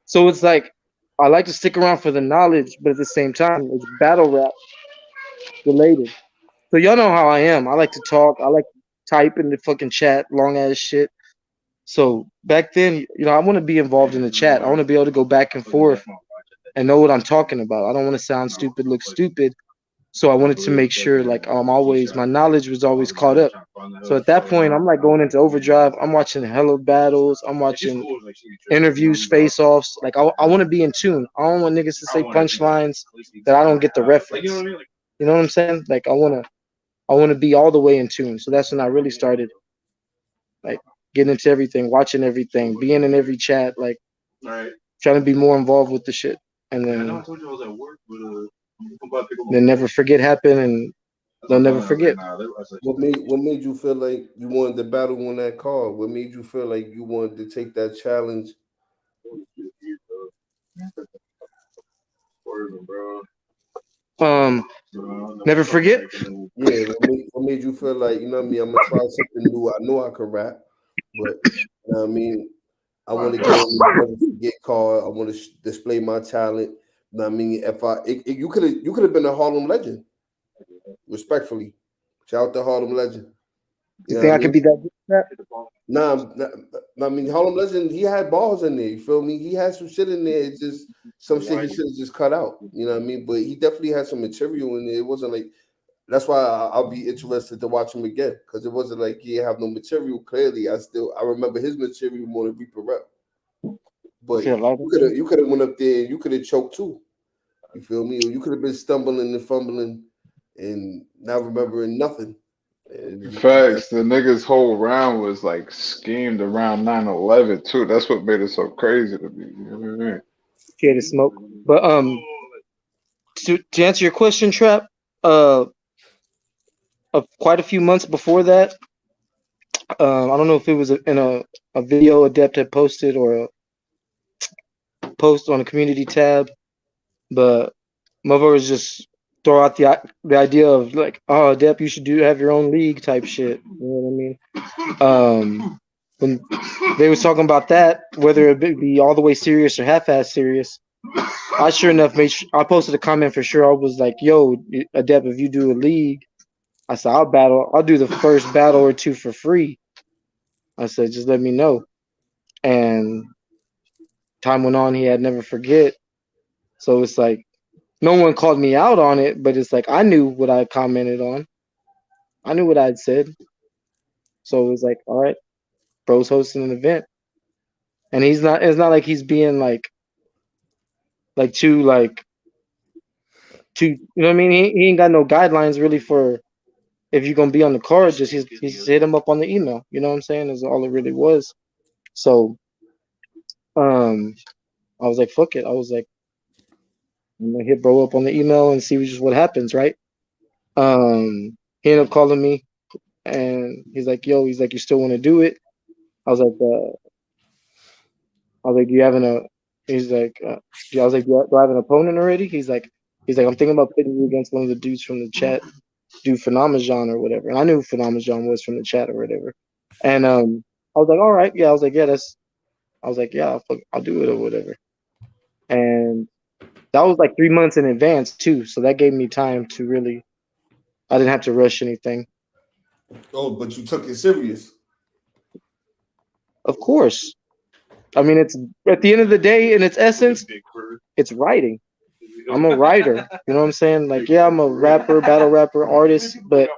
So it's like I like to stick around for the knowledge, but at the same time, it's battle rap related. So y'all know how I am. I like to talk. I like to type in the fucking chat, long ass shit. So back then, I want to be involved in the chat. I want to be able to go back and forth and know what I'm talking about. I don't want to sound stupid, look stupid. So I wanted to make sure, like, my knowledge was always caught up. So at that point, I'm like going into overdrive. I'm watching hella battles. I'm watching interviews, face-offs. Like, I want to be in tune. I don't want niggas to say punchlines that I don't get the reference. You know what I'm saying? Like, I want to be all the way in tune. So that's when I really started, like, getting into everything, watching everything, being in every chat, like, trying to be more involved with the shit. And then never forget happened, and they'll never forget. What made you feel like you wanted to battle on that card? What made you feel like you wanted to take that challenge? Never forget. Yeah, what made you feel like, you know what I mean? I'm gonna try something new. I know I can rap, but you know what I mean, I want to get on the never forget card. I want to display my talent. You know what I mean? You could have been a Harlem legend, respectfully. Shout out to Harlem legend. You You know think what I I could mean? be that good at that? Nah, I mean Harlem Legend, he had balls in there. You feel me? He had some shit in there. It's just some shit he should have just cut out. You know what I mean? But he definitely had some material in there. It wasn't like that's why I'll be interested to watch him again because it wasn't like he have no material. Clearly, I remember his material more than Reaper Rep. But Shit, like you could have went up there and you could have choked too. You feel me? Or you could have been stumbling and fumbling and not remembering nothing. Facts. The nigga's whole round was like schemed around 9/11 too. That's what made it so crazy to me. You know what I mean? scared of smoke. But to answer your question, Trap, quite a few months before that, I don't know if it was in a video Adept had posted or a post on a community tab, but motherfuckers just throw out the idea of like, oh, Adept, you should have your own league type shit. You know what I mean? When they was talking about that, whether it be all the way serious or half-ass serious, I sure enough I posted a comment for sure. I was like, "Yo, Adept, if you do a league," I said, I'll do the first battle or two for free." I said, "Just let me know." And time went on. He had never forget. So it's like no one called me out on it, but it's like I knew what I commented on. I knew what I'd said. So it was like, all right, bro's hosting an event, and he's not. It's not like he's being too you know what I mean? He ain't got no guidelines really for if you're gonna be on the card. Just he's hit him up on the email. You know what I'm saying? Is all it really was. So I was like, fuck it. I was like, I'm gonna hit bro up on the email and see just what happens, right? He ended up calling me and he's like, yo, you still want to do it? I was like, I was like, do you have he's like, I was like, do I have an opponent already? He's like, I'm thinking about putting you against one of the dudes from the chat, dude Phenomenon or whatever. And I knew Phenomenon was from the chat or whatever. And I was like, all right, yeah. I was like, yeah, I'll do it or whatever. And that was like 3 months in advance too, so that gave me time to really. I didn't have to rush anything. Oh, but you took it serious. Of course. I mean, it's at the end of the day, in its essence, it's writing. I'm a writer. You know what I'm saying? Like, yeah, I'm a rapper, battle rapper, artist, but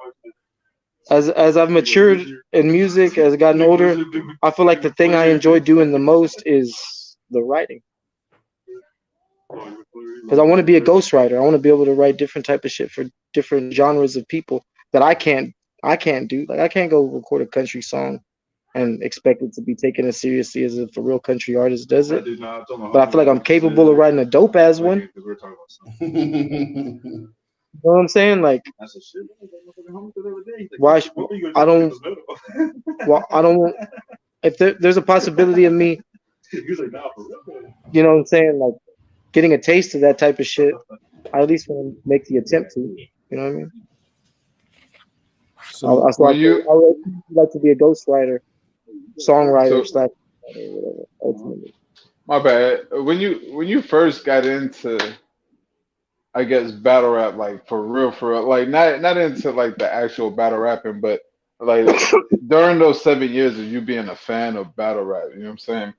as I've matured in music, as I've gotten older, I feel like the thing I enjoy doing the most is the writing. Because I want to be a ghostwriter. I want to be able to write different type of shit for different genres of people that I can't do. Like, I can't go record a country song and expect it to be taken as seriously as if a real country artist does it. But I feel like I'm capable of writing a dope ass one. You know what I'm saying? Like, why? I don't. Well, I don't want. If there's a possibility of me, you know what I'm saying? Like, getting a taste of that type of shit, I at least want to make the attempt to. You know what I mean? So I would like to be a ghostwriter, songwriter / whatever. Ultimately. My bad. When you first got into, I guess, battle rap, like for real, like not into like the actual battle rapping, but like during those 7 years of you being a fan of battle rap, you know what I'm saying?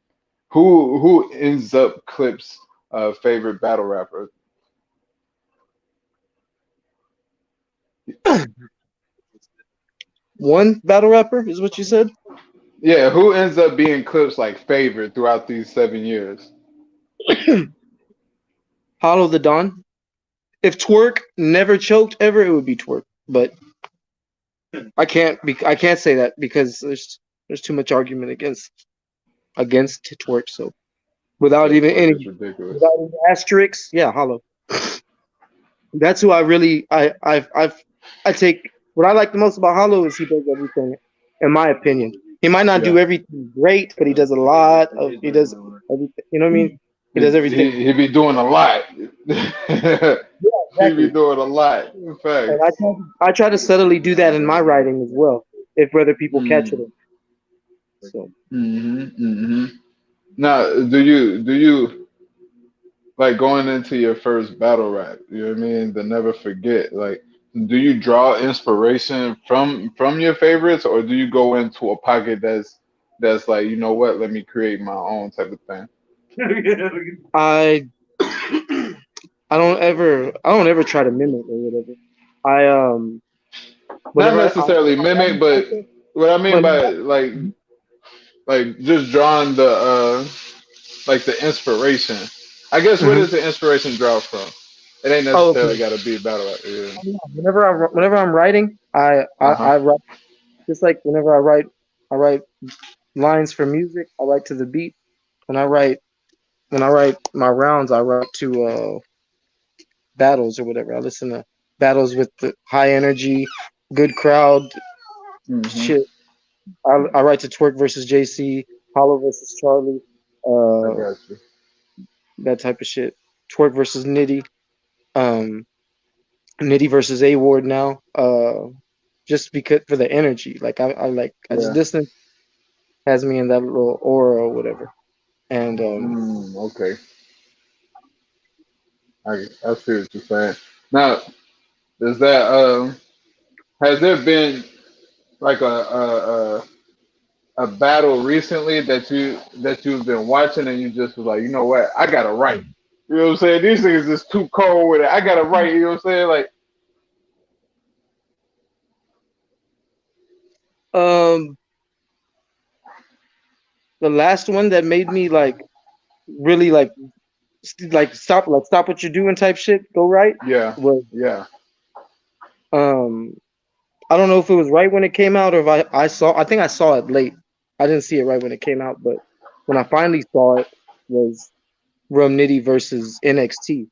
Who ends up Clip's favorite battle rapper? One battle rapper is what you said? Yeah, who ends up being Clip's like favorite throughout these 7 years? Hollow the Dawn. If Twerk never choked ever, it would be Twerk. But I can't say that because there's too much argument against Twerk. So without even any asterisks, yeah, Hollow. That's who I really I take. What I like the most about Hollow is he does everything, in my opinion. He might not do everything great, but he does everything. You know what I mean? He does everything. He be doing a lot. He be doing a lot. In fact. And I try to subtly do that in my writing as well, if whether people catch it. So. Now, do you like going into your first battle rap? You know what I mean? To never forget. Like, do you draw inspiration from your favorites, or do you go into a pocket that's like, you know what? Let me create my own type of thing. I don't ever try to mimic or whatever. Not necessarily mimic, but what I mean by like just drawing the like the inspiration. I guess where does the inspiration draw from? It ain't necessarily got to be battle rap. Yeah. Whenever I'm writing, I write just like whenever I write lines for music. I write to the beat. When I write my rounds, I write to battles or whatever. I listen to battles with the high energy, good crowd shit. I write to Twerk versus JC, Hollow versus Charlie, I got you. that type of shit. Twerk versus Nitty, Nitty versus A Ward now. Just because for the energy, like I just distance has me in that little aura or whatever. And okay, I see what you're saying. Now, does that has there been like a battle recently that you've been watching and you just was like, you know what, I gotta write. You know what I'm saying? These things is too cold with it. I gotta write. You know what I'm saying? Like, the last one that made me like really like stop what you're doing type shit, go right. Yeah. Was I don't know if it was right when it came out or if I think I saw it late. I didn't see it right when it came out, but when I finally saw it was Rum Nitty versus NXT.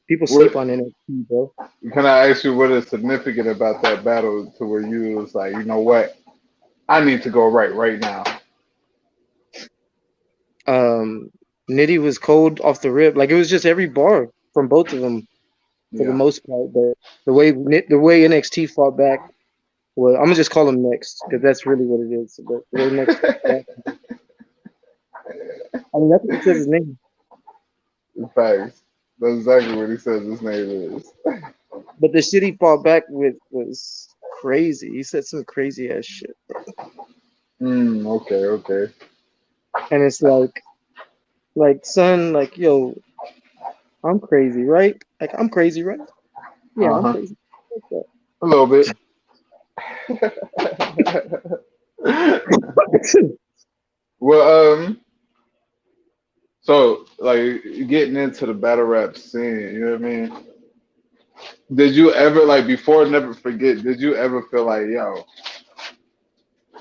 People sleep on NXT, bro. Can I ask you what is significant about that battle to where you was like, you know what, I need to go right now. Nitty was cold off the rip. Like it was just every bar from both of them for the Yeah. most part. But the way NXT fought back, well, I'm gonna just call him Next because that's really what it is. But the way Next fought back, I mean that's what he says his name. Facts. That's exactly what he says his name is. But the shit he fought back with was crazy. He said some crazy ass shit, Okay. and it's like son, like yo, I'm crazy, right? Like I'm crazy, right? Yeah, I'm Uh-huh. crazy. Like A little bit. that. Well, so like getting into the battle rap scene, you know what I mean? Did you ever like before Never Forget, did you ever feel like, yo,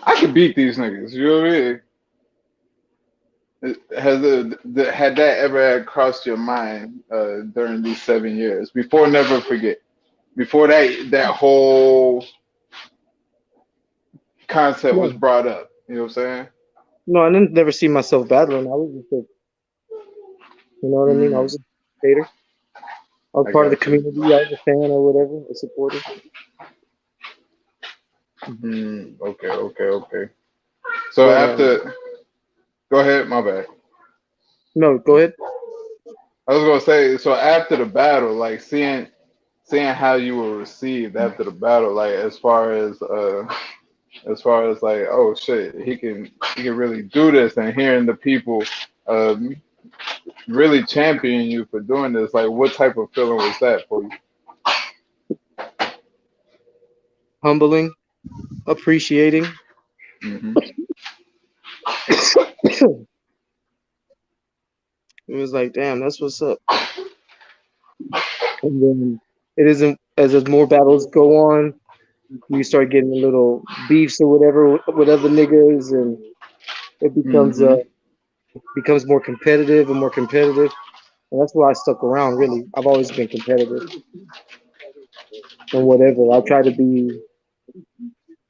I could beat these niggas, you know what I mean? Had that ever had crossed your mind during these 7 years before Never Forget, before that whole concept was No, brought up? You know what I'm saying? no, I didn't never see myself battling. I was just you know what I mean? I was Mm, a skater. I was I part of the got you. community. I was a fan or whatever, a supporter. Okay. So But after, go ahead, my bad. no, go ahead. I was gonna say, so after the battle, like seeing how you were received after the battle, like as far as like, oh shit, he can really do this, and hearing the people um really champion you for doing this, like what type of feeling was that for you? Humbling, appreciating. Hmm. It was like, damn, that's what's up. And then it isn't as more battles go on, you start getting a little beefs or whatever with other niggas, and it Hmm. becomes more competitive and more competitive. And that's why I stuck around. Really, I've always been competitive and whatever. I try to be,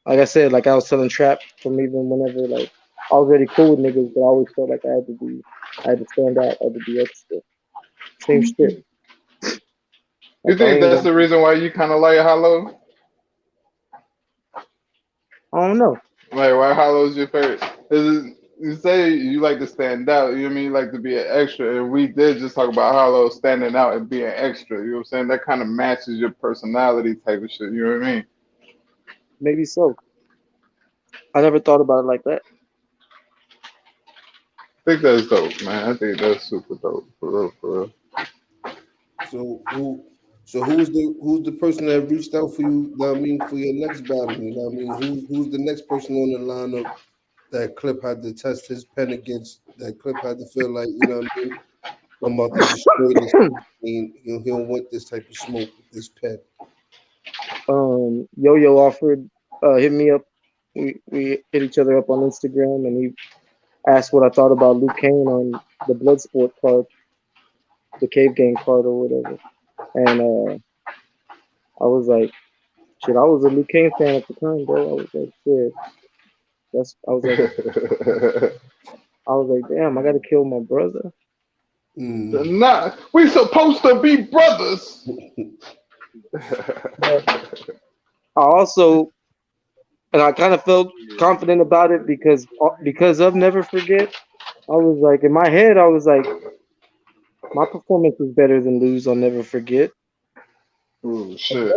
like I said, like I was telling Trap from even whenever like I was already cool with niggas, but I always felt like I had to stand out, I had to be extra. Same shit. You Like I think ain't that's gonna, the reason why you kind of like Hollow? I don't know. Like why Hollow's your favorite? Is it, you say you like to stand out, you know what I mean? You like to be an extra, and we did just talk about Hollow standing out and being extra. You know what I'm saying? That kind of matches your personality type of shit. You know what I mean? Maybe so. I never thought about it like that. I think that's dope, man. I think that's super dope, for real. So who's the person that reached out for you? Know what I mean, for your next battle. You know what I mean? Who's the next person on the lineup that Clip had to test his pen against? That Clip had to feel like, you know what I mean? I'm about to destroy this. I mean, he don't want this type of smoke with this pen. Yo offered, hit me up. We hit each other up on Instagram, and he asked what I thought about Luke Kane on the Bloodsport card, the Cave Gang card or whatever. And I was like, shit, I was a Luke Kane fan at the time, bro. I was like, shit, that's. I was like, damn, I gotta kill my brother. Mm. Nah, we supposed to be brothers. But I also, and I kind of felt confident about it because of Never Forget. I was like, in my head, I was like, my performance was better than Lou's on Never Forget. Oh shit.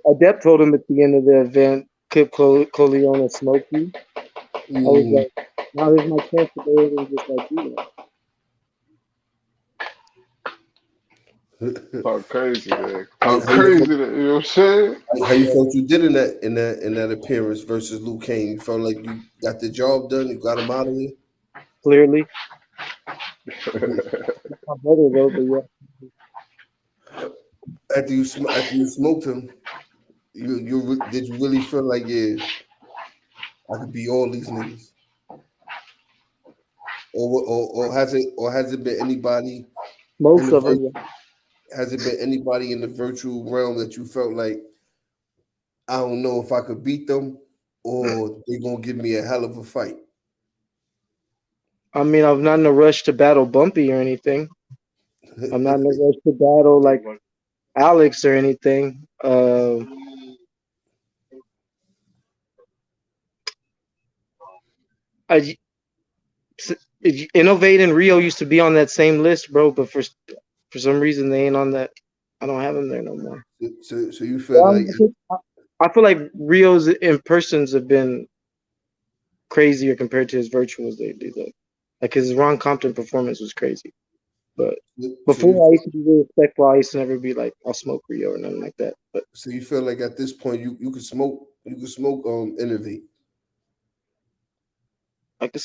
Adept told him at the end of the event, Kip Corleone and Smokey. I was Mm. like, now here's my chance to go ahead and just like do that. Talk crazy, man. how, Talk how you felt, crazy, you know what I'm saying? how you felt you did in that appearance versus Luke Kane? You felt like you got the job done. You got him out of there. Clearly, my brother though, but yeah, After you smoked him, did you really feel like, yeah, I could be all these niggas, or has it been anybody in most the of them. Yeah. has it been anybody in the virtual realm that you felt like, I don't know if I could beat them, or they gonna give me a hell of a fight? I mean, I'm not in a rush to battle Bumpy or anything. I'm not in a rush to battle like Alex or anything. I Innovate and Rio used to be on that same list, bro, but for some reason they ain't on that. I don't have them there no more. So you feel like I feel like Rio's in persons have been crazier compared to his virtuals lately, though. Like his Ron Compton performance was crazy, but before I used to be really respectful. I used to never be like, I'll smoke Rio or nothing like that. But so you feel like at this point you could smoke Innovate. I could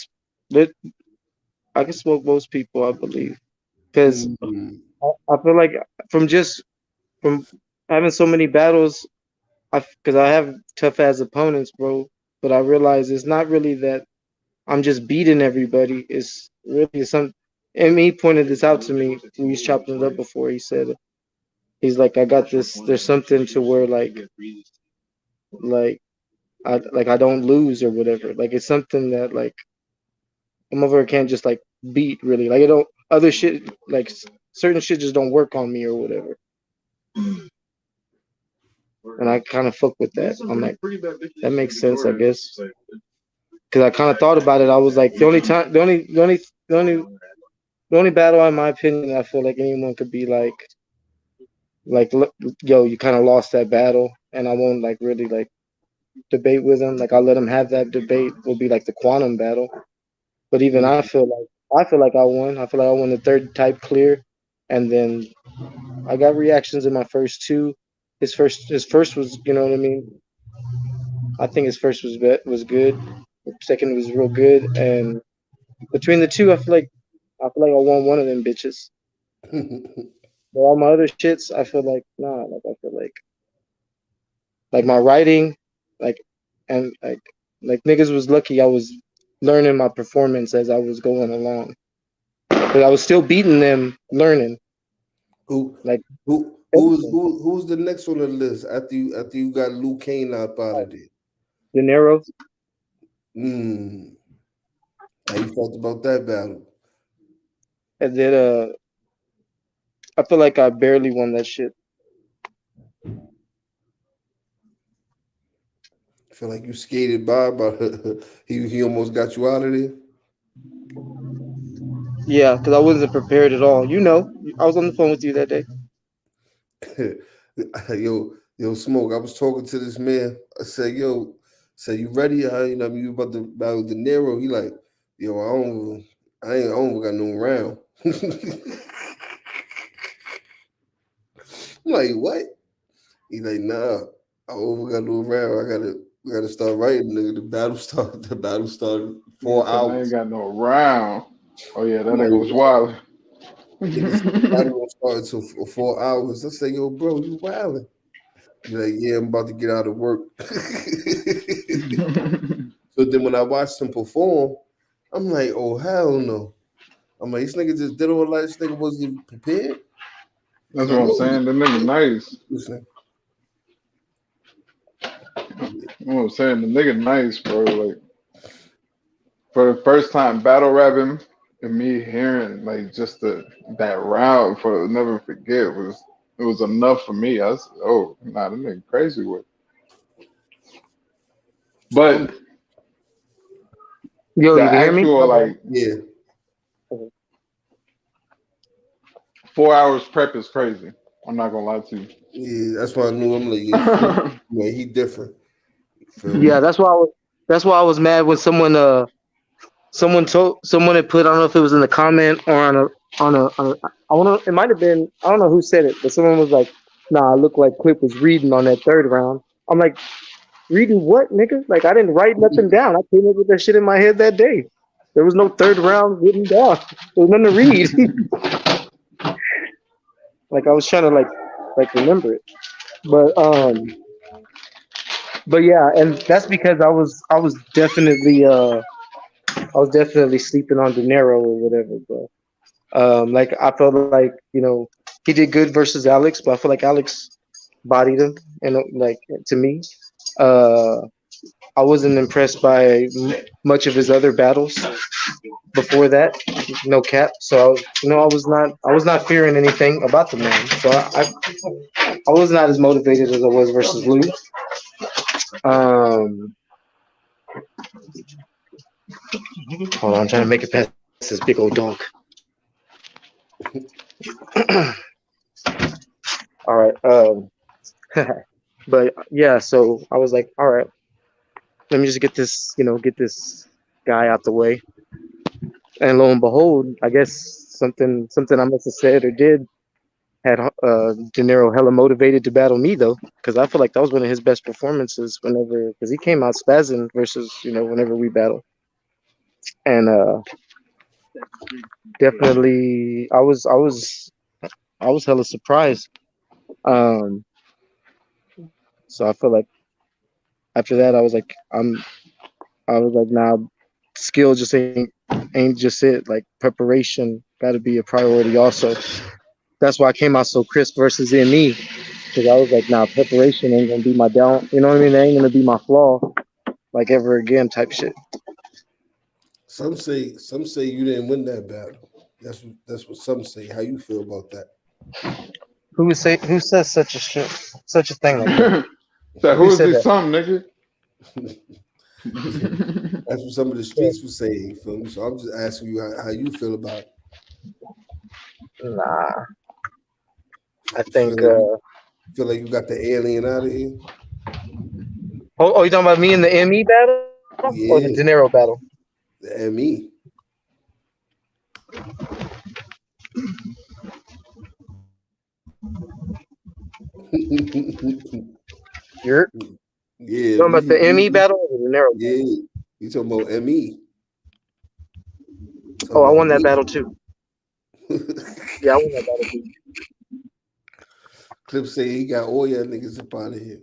I can smoke most people, I believe, because I feel like from having so many battles, because I have tough ass opponents, bro. But I realize it's not really that I'm just beating everybody. It's really some. And he pointed this out to me. We was chopping it up before. He said, he's like, I got this. There's something to where like I don't lose or whatever. Like it's something that like a motherfucker can't just like beat really. Like it don't other shit like certain shit just don't work on me or whatever. And I kind of fuck with that. I'm like, that makes sense, I guess. Because I kind of thought about it. I was like, the only battle, in my opinion, I feel like anyone could be like, yo, you kind of lost that battle, and I won't like really like debate with him. Like I'll let him have that debate. Will be like the quantum battle. But even I feel like I won. I feel like I won the third type clear, and then I got reactions in my first two. His first was, you know what I mean. I think his first was good. The second was real good, and between the two, I feel like I won one of them bitches. But all my other shits, I feel like nah. Like I feel like my writing, like and like niggas was lucky. I was learning my performance as I was going along, but I was still beating them, learning. Who's the next on the list after you got Luke Kane up out of there? De Niro. How you felt about that battle? And then I feel like I barely won that shit. I feel like you skated by, but he almost got you out of there. Yeah, because I wasn't prepared at all. You know, I was on the phone with you that day. Yo, Smoke. I was talking to this man. I said, yo, you ready? You know, you about to battle De Niro? He like, yo, I don't got no round. I'm like, what? He like, nah, I don't got no round. We gotta start writing, nigga. The battle started 4 hours. I ain't got no round. Oh yeah, that nigga was wild. The battle started till 4 hours. I say, yo, bro, you wilding. He's like, yeah, I'm about to get out of work. So then when I watched him perform, I'm like, oh hell no. I'm like, this nigga just did all that. This nigga wasn't prepared. That's what I'm saying. The nigga nice. You know what I'm saying? The nigga nice, bro. Like for the first time battle rapping and me hearing like just that round for never forget it was enough for me. I was nah, that nigga crazy with. But yo, the you can hear me? actual like yeah. 4 hours prep is crazy. I'm not gonna lie to you. Yeah, that's why I knew him. Like, yeah, he different. Yeah, that's why I was mad when someone had put, I don't know if it was in the comment or on a I want to, it might have been, I don't know who said it, but someone was like, nah, I look like Quip was reading on that third round. I'm like, reading what, nigga? Like I didn't write nothing down. I came up with that shit in my head that day. There was no third round written down. There was nothing to read. Like I was trying to like remember it. But yeah, and that's because I was definitely sleeping on De Niro or whatever, bro. Like I felt like, you know, he did good versus Alex, but I feel like Alex bodied him, and like to me, wasn't impressed by much of his other battles before that. No cap. So I was not fearing anything about the man. So I was not as motivated as I was versus Lou. Um, Hold on, I'm trying to make it past this big old dog. All right. But yeah, so I was like, all right, let me just get this, get this guy out the way. And lo and behold, I guess something I must have said or did had De Niro hella motivated to battle me though, because I feel like that was one of his best performances whenever, because he came out spazzing versus whenever we battle, and definitely I was hella surprised. Um, so I feel like after that I was like, nah, skill just ain't just it. Like preparation got to be a priority also. That's why I came out so crisp versus ME, because I was like, nah, preparation ain't gonna be my down. You know what I mean? That ain't gonna be my flaw like ever again type shit. Some say you didn't win that battle. That's what some say. How you feel about that? Who says such a thing like that? So Who who is said this that? some nigga? That's what some of the streets would say. You feel me? So I'm just asking you how you feel about it. Nah, I You think. feel like you got the alien out of here? Oh, you talking about me in the ME battle or the Yeah, De Niro battle? the ME. You're Yeah, talking about the ME battle or the De Niro battle? yeah. You talking about ME? Oh, Talking I about won that me? battle too. Yeah, I won that battle too. Clip say he got all y'all niggas up out of here.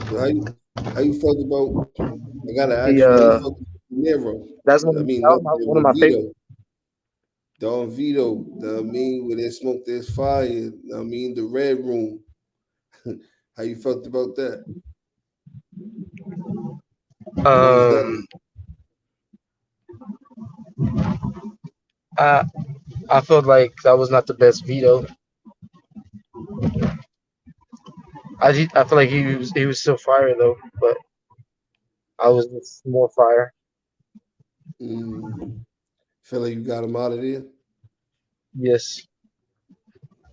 So how you felt about? I gotta The ask you how you felt about Nero. that's I mean, that not was one of Nero, my favorite. Vito. Don Vito. I mean, where there's smoke, there's fire. I mean, the red room. How you felt about that? What was that? Um, I I felt like that was not the best veto. I feel like he was still fire though, but I was just more fire. Mm, feel like you got him out of there? Yes,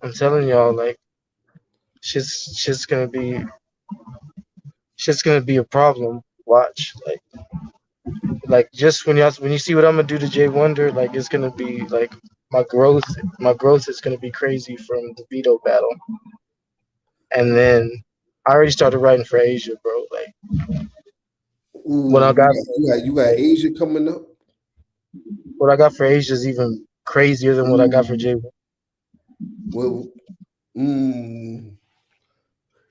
I'm telling y'all, like shit's shit's gonna be shit's gonna be a problem. Watch, like just when you see what I'm gonna do to Jay Wonder, like it's gonna be like my growth is gonna be crazy from the veto battle, and then I already started writing for Asia, bro. Like what Ooh, I got you got Asia coming up. what I got for Asia is even crazier than what I got for Ooh, Jay Wonder. well, mm,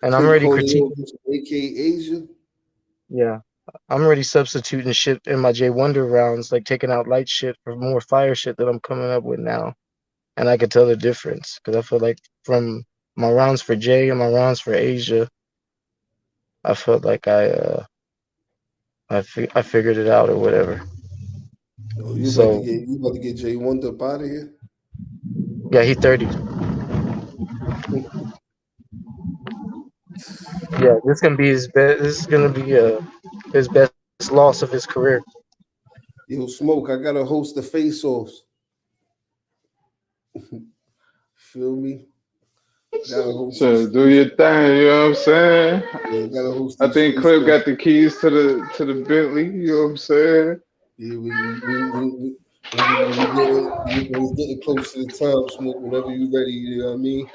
And I'm Clip already Corleone, critiquing. aka Asia. Yeah, I'm already substituting shit in my Jay Wonder rounds, like taking out light shit for more fire shit that I'm coming up with now, and I could tell the difference because I feel like from my rounds for Jay and my rounds for Asia, I felt like I figured it out or whatever. Oh, So you about to get Jay Wonder up out of here? yeah, he 30. Yeah, this gonna be his best. This is gonna be his best loss of his career. Yo, Smoke, I gotta host the face-offs. Feel me? Gotta host So these do your thing, you know what I'm saying? yeah, gotta host I these think Clip face-offs. got the keys to the Bentley, you know what I'm saying? Yeah, when we getting close to the time, Smoke, whenever you ready, you know what I mean?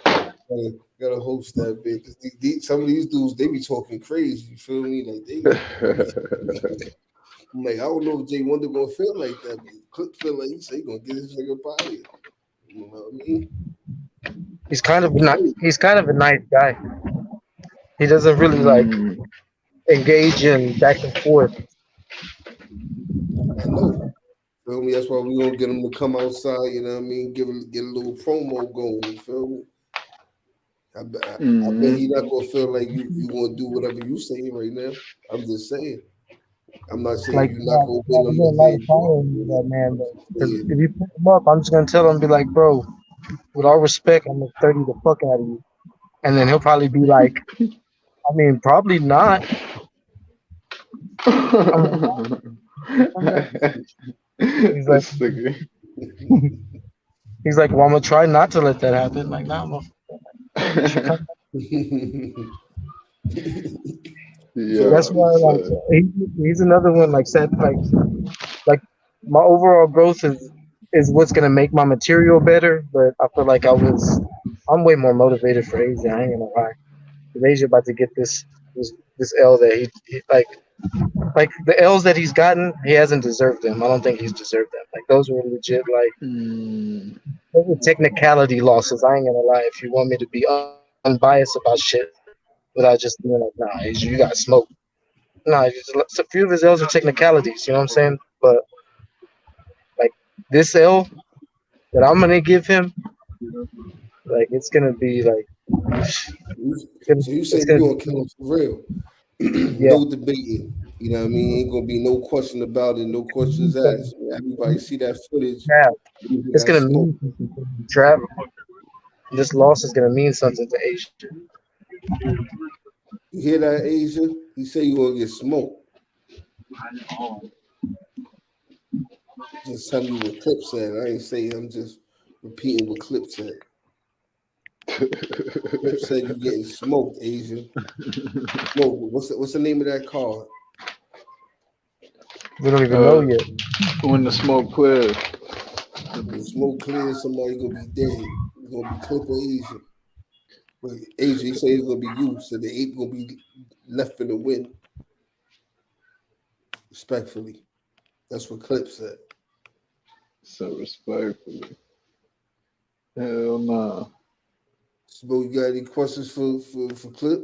Gotta host that bit. Cause some of these dudes, they be talking crazy, you feel me? Like I'm like, I don't know if Jay Wonder gonna feel like that, but Clip feel like he say he gonna get his nigga by it. You know what I mean? He's kind of a nice guy. He doesn't really like Mm. engage in back and forth. I know. Feel me? That's why we gonna get him to come outside. You know what I mean? Get a little promo going. You feel me? I bet he not gonna feel like you gonna do whatever you saying right now. I'm just saying. I'm not saying Like, you're not gonna win I'm him gonna light a the fire in that man. Because yeah. if you pick him up, I'm just gonna tell him, be like, bro, with all respect, I'm gonna 30 the fuck out of you. And then he'll probably be like, I mean, probably not. I'm like, come back. He's like, This nigga. he's like, well, I'm gonna try not to let that happen. Like, nah, you should come. That's Yo, why, like, so he's another one. Like said, like my overall growth is what's gonna make my material better. But I feel like I'm way more motivated for Asia. I ain't gonna lie. 'Cause Asia about to get this L that he like the L's that he's gotten. He hasn't deserved them. I don't think he's deserved them. Like those were legit. Like mm, those were technicality losses. I ain't gonna lie. If you want me to be unbiased about shit without just being like, nah, Asia, you got smoked. Nah, a few of his L's are technicalities. You know what I'm saying? But like this L that I'm gonna give him, like it's gonna be like So you it's saying gonna you be gonna kill him for real? yeah. No debating. You know what I mean? Ain't gonna be no question about it, no questions asked. Everybody see that footage. Yeah, You it's got gonna smoke. mean something to him. Trap. This loss is gonna mean something to Asia. You hear that, Asia? He say you gonna get smoked. Just tell me what Clip said. I ain't saying. I'm just repeating what Clip said. Clip said you getting smoked, Asia. No, what's the name of that card? We don't even know uh, yet. when the smoke clears. When smoke clears, somebody gonna be dead. It's gonna be Clip or Asia. But Asia, he said it's gonna be you. So the ape gonna be left in the wind. Respectfully, that's what Clip said. So respectfully. Hell nah. So you got any questions for Clip?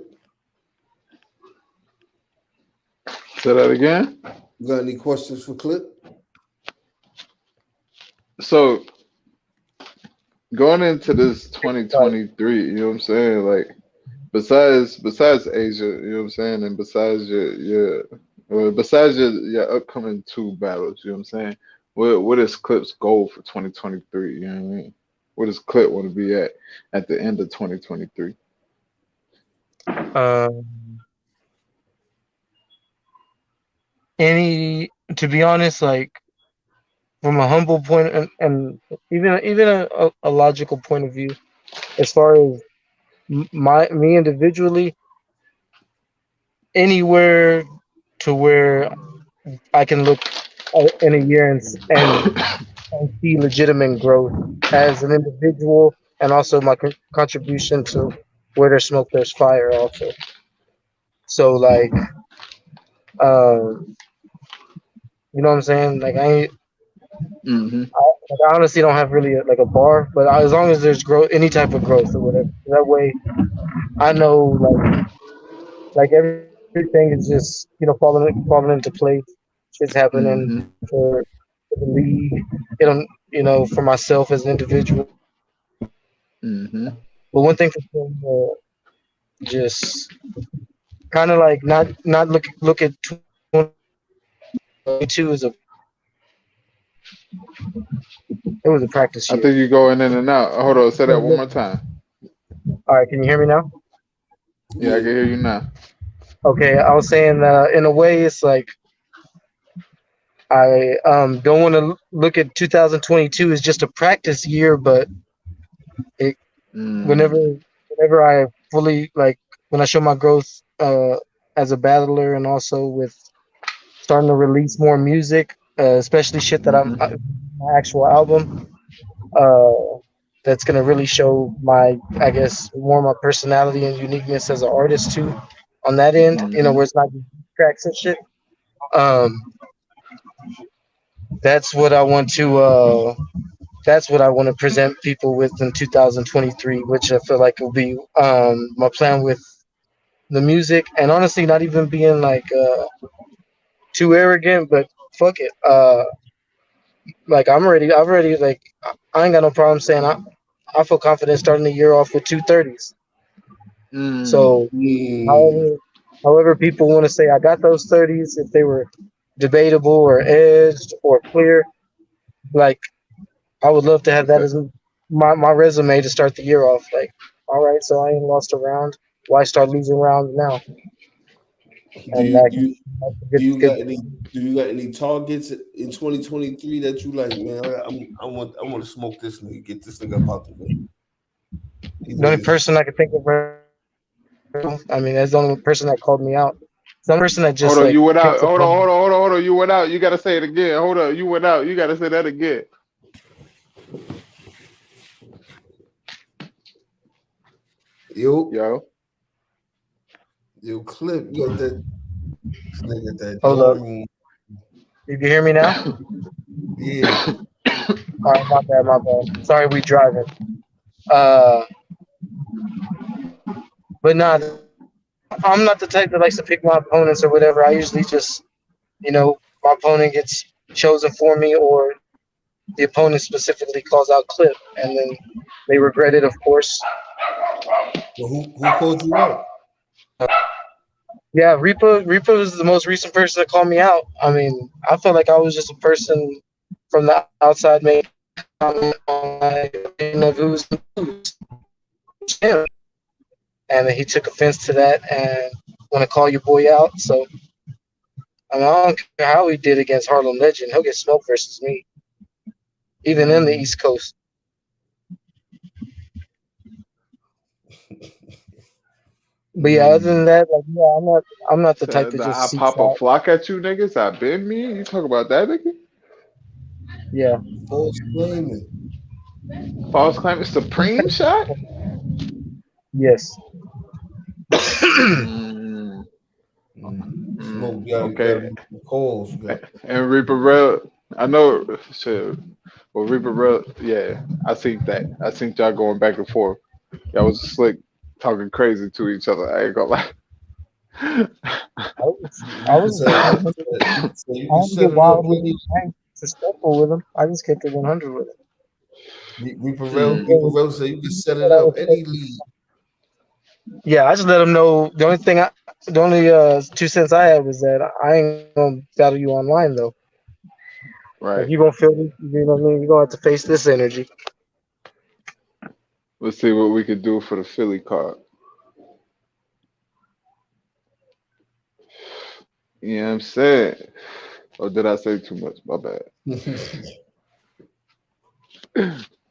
Say that again. You got any questions for Clip? So going into this Like, 2023, you know what I'm saying? Like besides Asia, you know what I'm saying, and besides your upcoming two battles, you know what I'm saying? What is Clip's goal for 2023? You know what I mean? What does Clip want to be at the end of 2023? um, any to be honest, like from a humble point and even a logical point of view, as far as me individually, anywhere to where I can look in a year and see legitimate growth as an individual, and also my contribution to where there's smoke, there's fire. Also, so like, um, you know what I'm saying? Like I ain't. Mm-hmm. Like, I honestly don't have really like a bar, but as long as there's growth, any type of growth or whatever, that way I know like everything is just falling into place. Shit's happening Mm-hmm. for the league, for myself as an individual. Mm-hmm. But one thing for sure, just kind of like not look at 22 as it was a practice I year. think you're going in and out. Hold on, say that one more time. All right, can you hear me now? Yeah, I Yeah. can hear you now. Okay, I was saying in a way it's like I don't want to look at 2022 as just a practice year, but it, whenever Mm. whenever I fully like when I show my growth as a battler and also with starting to release more music, especially shit that Mm-hmm. my actual album, uh, that's gonna really show my I guess more my personality and uniqueness as an artist too. On that end, Mm-hmm. where it's not just tracks and shit. Um, that's what I want to. That's what I want to present people with in 2023, which I feel like will be my plan with the music, and honestly, not even being like too arrogant, but fuck it. Like I'm ready. I've already like I ain't got no problem saying I feel confident starting the year off with 230s. So, however people want to say I got those 30s, if they were debatable or edged or clear, like I would love to have that Okay. as my resume to start the year off. Like, all right, so I ain't lost a round. Why start losing rounds now? Do And you that do you that's a do good you good. got any do you got any targets in 2023 that you like, man? I want to smoke this nigga, get this nigga up out the way. These The only niggas, person I could think of, I mean, that's the only person that called me out. The only person that Hold just on, like you went out. picked up Hold on, on. hold on, hold on, hold on. You went out. You gotta say it again. Hold on, you went out. You gotta say that again. yo, Yo. yo, Clip, you got that this nigga that Hold up, dome. you can hear me now? Yeah, All right, my bad, my bad. Sorry, we driving. Uh, but nah, I'm not the type that likes to pick my opponents or whatever. I usually just, my opponent gets chosen for me, or the opponent specifically calls out Clip, and then they regret it, of course. well, who called you out? Yeah, Reaper was the most recent person to call me out. I mean, I felt like I was just a person from the outside making comment on my opinion of who's him, and then he took offense to that and want to call your boy out. So I mean, I don't care how he did against Harlem Legend, he'll get smoked versus me, even in the East Coast. But yeah, other than that, like, yeah, I'm not the type So that I just seeks pop a out. flock at you niggas. I been me. You talk about that nigga? Yeah. False claiming. False claim. Supreme shot. Yes. Mm, Smoke, you okay. gotta make some calls. You got And Reaper Rail. I know. Shit. Well, Reaper Rail. Yeah, I seen that. I seen y'all going back and forth. Y'all was slick talking crazy to each other. I ain't gonna lie. I was you I can didn't set get it up wild with him. any I ain't disrespectful with him. I just kept it 100 with him. Reaper Rel said you can set it up any league. Yeah, I just let him know. The only 2 cents I had was that I ain't gonna battle you online though. Like Right. you gonna feel this, you know what I mean? You gonna have to face this energy. Let's see what we could do for the Philly card. You know what I'm saying? Or did I say too much? My bad.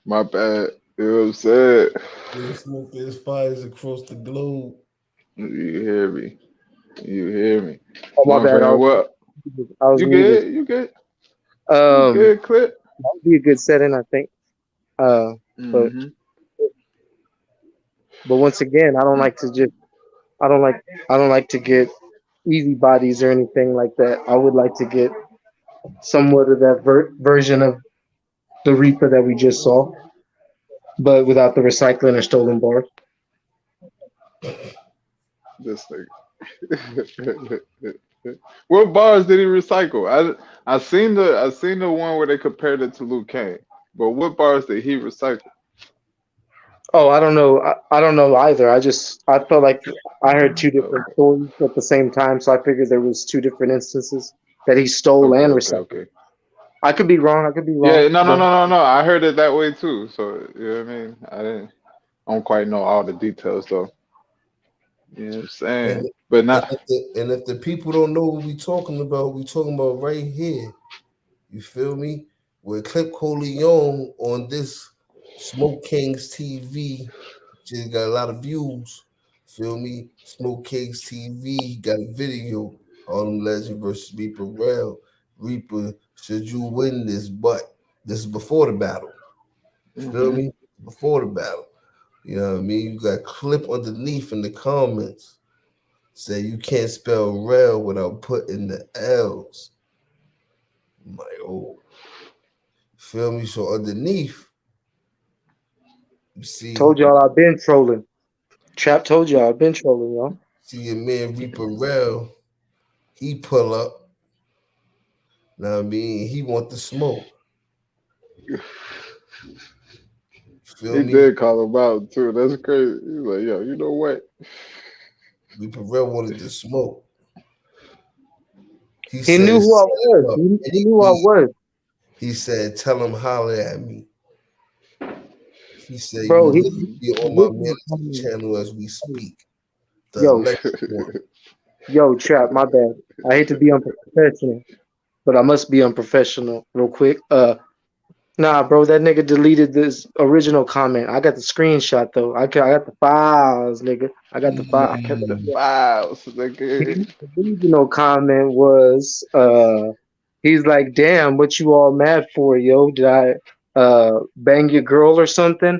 My bad. You know what I'm saying? Smoke there's fires across the globe. You hear me? You hear me? Oh my My bad, friend, what? I was You muted. good? You good? You Um, good, Clip? that would be a good setting, I think. But Mm-hmm. once again, I don't like to get easy bodies or anything like that. I would like to get somewhat of that version of the Reaper that we just saw, but without the recycling or stolen bars. This thing. What bars did he recycle? I seen the one where they compared it to Luke Kane. But what bars did he recycle? Oh, I don't know. I don't know either. I felt like I heard two Oh, different stories at the same time, so I figured there was two different instances that he stole okay, and okay, recycled. okay. I could be wrong. I could be Yeah, wrong, no, no, but no, no, no. I heard it that way too. So you know what I mean? I don't quite know all the details though. You know what I'm saying? And, But not and if the people don't know what we talking about right here. You feel me? With Clip Corleone on this Smoke Kings TV, just got a lot of views. Feel me? Smoke Kings TV got a video on Legend versus Reaper Rail. Reaper, should you win this? But this is before the battle. Feel hmm me? Before the battle. You know what I mean? You got Clip underneath in the comments. Say you can't spell rail without putting the L's. I'm like, oh. Feel me? So underneath, you told y'all I've been trolling. Trap told y'all I've been trolling y'all. see your man Reaper Rel, he pull up. Now I mean, he want the smoke. Feel He me? did call him out too. That's crazy. He's like, yo, you know what? We Pharrell wanted to smoke. He He knew said, who I "Set him was. up." He knew who I was, He said, "Tell him holler at me." He said, "You bro. literally be He on my original manager comment. channel as we speak." The Yo, electric one. yo, Trap. My bad. I hate to be unprofessional, but I must be unprofessional real quick. Nah, bro, that nigga deleted this original comment. I got the screenshot though. I got the files, nigga. I got the file. I kept it. Wow, so nigga. The original comment was, he's like, "Damn, what you all mad for, yo? Did I bang your girl or something?"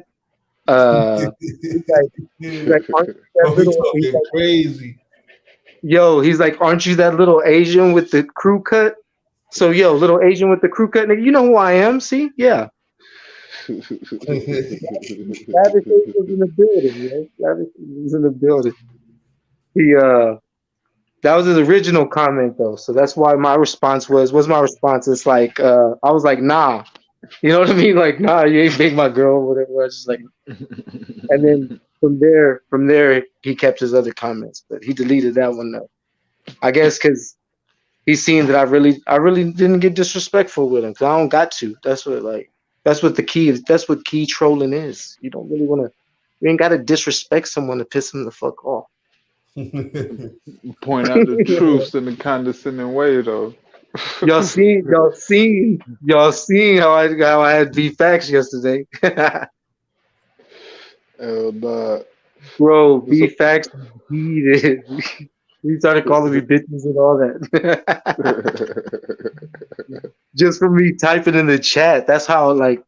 Uh, he's like, "Aren't you that Bro, he little?" He's talking like, crazy. "Yo," he's like, "Aren't you that little Asian with the crew cut?" So, yo, little Asian with the crew cut, nigga, you know who I am? See, yeah. Lavish was in the building, yo. Lavish was in the building. He that was his original comment though. So that's why my response what's my response? It's like I was like, nah. You know what I mean? Like, nah, you ain't big my girl, whatever. I was just like, and then from there he kept his other comments, but he deleted that one though. I guess because he's seen that I really didn't get disrespectful with him because I don't got to. That's what the key is. That's what key trolling is. You don't really want to. You ain't got to disrespect someone to piss them the fuck off. Point out the truths in a condescending way, though. Y'all seen how I had V Facts yesterday, And bro. V so, Facts heated. He started calling me bitches and all that, just for me typing in the chat. That's how like,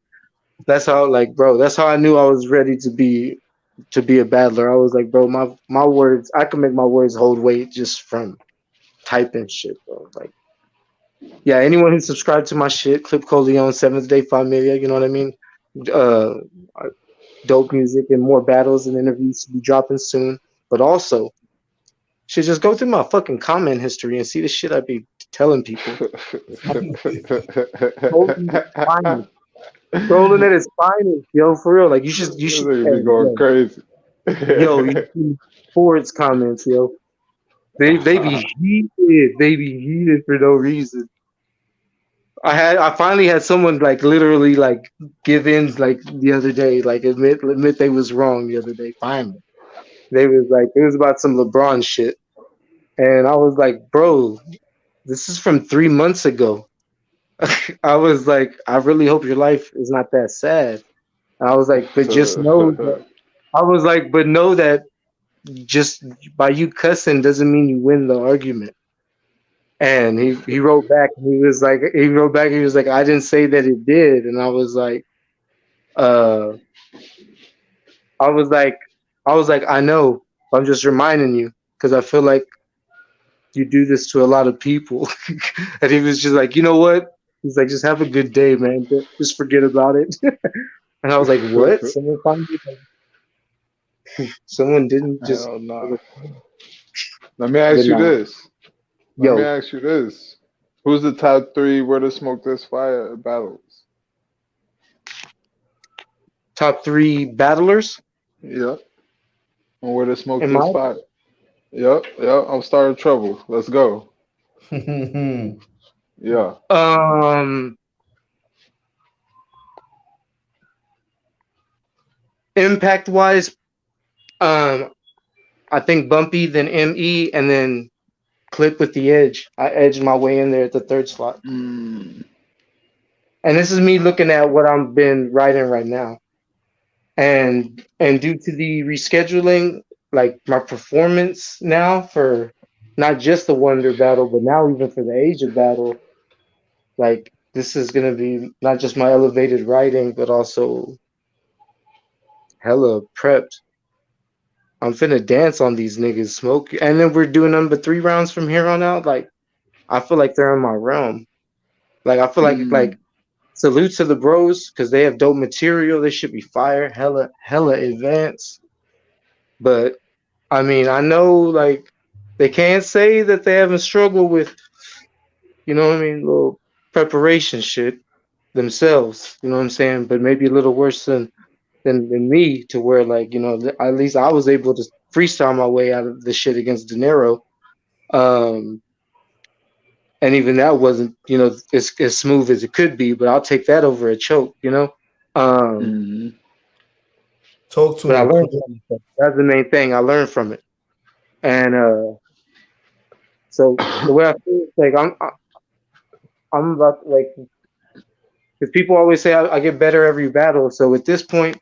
bro. That's how I knew I was ready to be a battler. I was like, bro, my words. I can make my words hold weight just from typing shit, bro. Like, yeah, anyone who subscribed to my shit, Clip Corleone, Seventh Day Familia, you know what I mean? Uh, dope music and more battles and interviews to be dropping soon. But also, should just go through my fucking comment history and see the shit I be telling people. Trolling at its finest. Trolling at its finest, yo, for real. Like you should, they hey, be going crazy. you see Ford's comments, yo. They be heated. They be heated for no reason. I finally had someone like literally like give in like the other day, like admit they was wrong the other day. Finally, they was like it was about some LeBron shit, and I was like, bro, this is from 3 months ago. I was like, I really hope your life is not that sad. And I was like, but just know that I was like, but know that just by you cussing doesn't mean you win the argument. And he wrote back and he was like, I didn't say that it did. And uh I was like I know. I'm just reminding you because I feel like you do this to a lot of people. And he was just like, you know what? He's like, just have a good day, man. Just forget about it. And I was like, what? Someone finally someone didn't just Hell nah. Let me ask but you nah. this. Let me Yo, ask you this. Who's the top three Where the Smoke This Fire battles? top three battlers Yep. And Where the Smoke in This my Fire? Yep. Yep. I'm starting trouble. Let's go. Yeah. um impact wise, I think Bumpy, then ME, and then Clip with the Edge. I edged my way in there at the third slot. Mm. And this is me looking at what I've been writing right now. And due to the rescheduling, like my performance now for not just the Wonder Battle, but now even for the Asia Battle, like this is gonna be not just my elevated writing, but also hella prepped. I'm finna dance on these niggas, smoke, and then we're doing number 3 rounds from here on out. Like I feel like they're in my realm. Like I feel like Mm. salute to the bros because they have dope material. They should be fire, hella advanced. But I mean, I know like they can't say that they haven't struggled with, you know what I mean, little preparation shit themselves. You know what I'm saying? But maybe a little worse than than me, to where like at least I was able to freestyle my way out of the shit against De Niro. And even that wasn't as smooth as it could be, but I'll take that over a choke. Um, Mm-hmm. Talk to but I me, learned Chris. from it. That's the main thing. I learned from it, and so the way I feel is like I'm about like, because people always say I get better every battle. So at this point,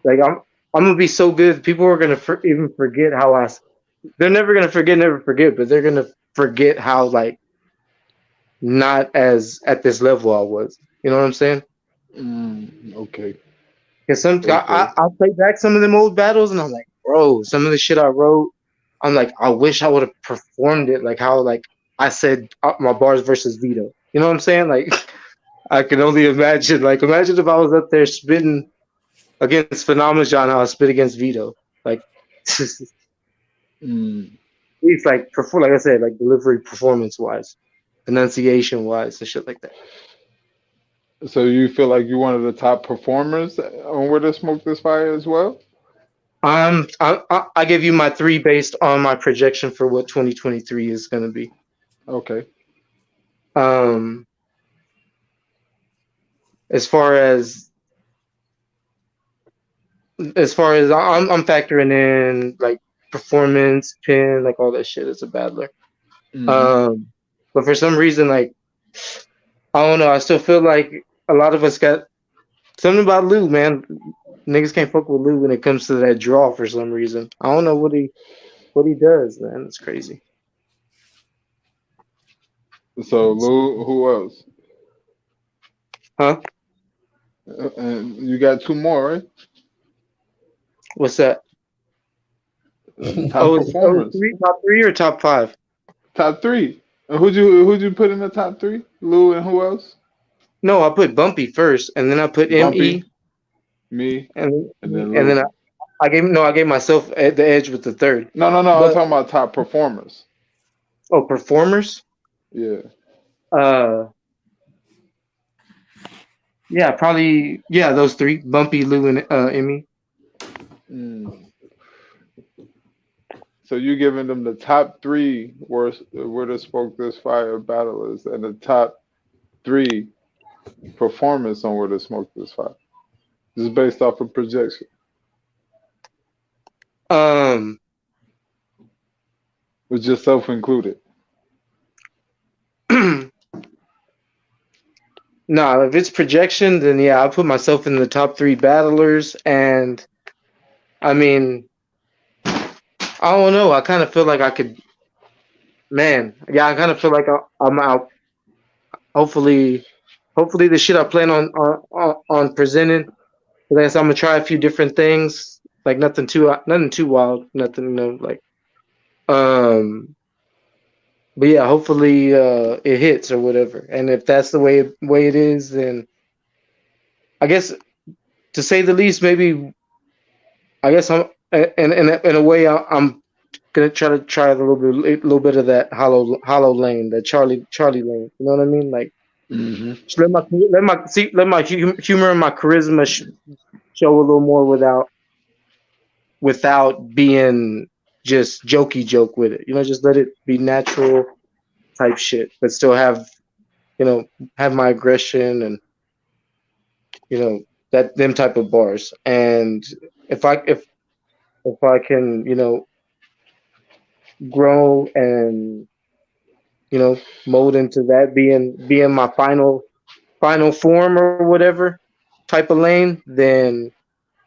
like I'm gonna be so good, people are gonna even forget how they're never gonna forget, never forget, but they're gonna forget how like not as at this level I was. You know what I'm saying? Okay. Because Okay. I play back some of them old battles, and I'm like, bro, some of the shit I wrote, I'm like, I wish I would have performed it like how like I said my bars versus Vito. You know what I'm saying? Like I can only imagine. Like imagine if I was up there spitting against Phenomenon, how I spit against Vito. Like Mm. it's like like I said, like delivery, performance wise, enunciation wise, and shit like that. So you feel like you're one of the top performers on Where the Smoke This Fire as well? I give you my three based on my projection for what 2023 is going to be. Okay. Um, as far as I'm factoring in like performance, pin, like all that shit as a battler. Mm-hmm. But for some reason, like I don't know, I still feel like a lot of us got something about Lou, man. Niggas can't fuck with Lou when it comes to that draw for some reason. I don't know what he does, man. It's crazy. So Lou, who else? Huh? And you got two more, right? What's that? Top Oh, performers. top three or top five? Top three. And who'd you put in the top three? Lou and who else? No, I put Bumpy first, and then I put Bumpy, ME, me, and and then and then Lou. I gave myself the edge with the third. No. I'm But talking about top performers. performers. Yeah. Uh, yeah, probably those three: Bumpy, Lou, and Emmy. Mm. So you giving them the top three where the Spoke This Fire battlers and the top three performance on Where the Smoke This Fire. This is based off of projection, Um, with yourself included. no, if it's projection, then yeah, I put myself in the top three battlers, and I mean, I don't know. I kind of feel like I could, man. Yeah, I kind of feel like I'm out. Hopefully, the shit I plan on presenting. Like I said, I'm gonna try a few different things, like nothing too wild, nothing, like um. But yeah, hopefully it hits or whatever. And if that's the way it is, then I guess to say the least, maybe I guess I'm in a way I'm gonna try a little bit of that hollow lane, that Charlie lane. You know what I mean? Like Mm-hmm. just let my humor and my charisma show a little more without being just jokey joke with it. Just let it be natural type shit, but still have my aggression and that them type of bars. And if I can grow and mold into that being my final form or whatever type of lane, then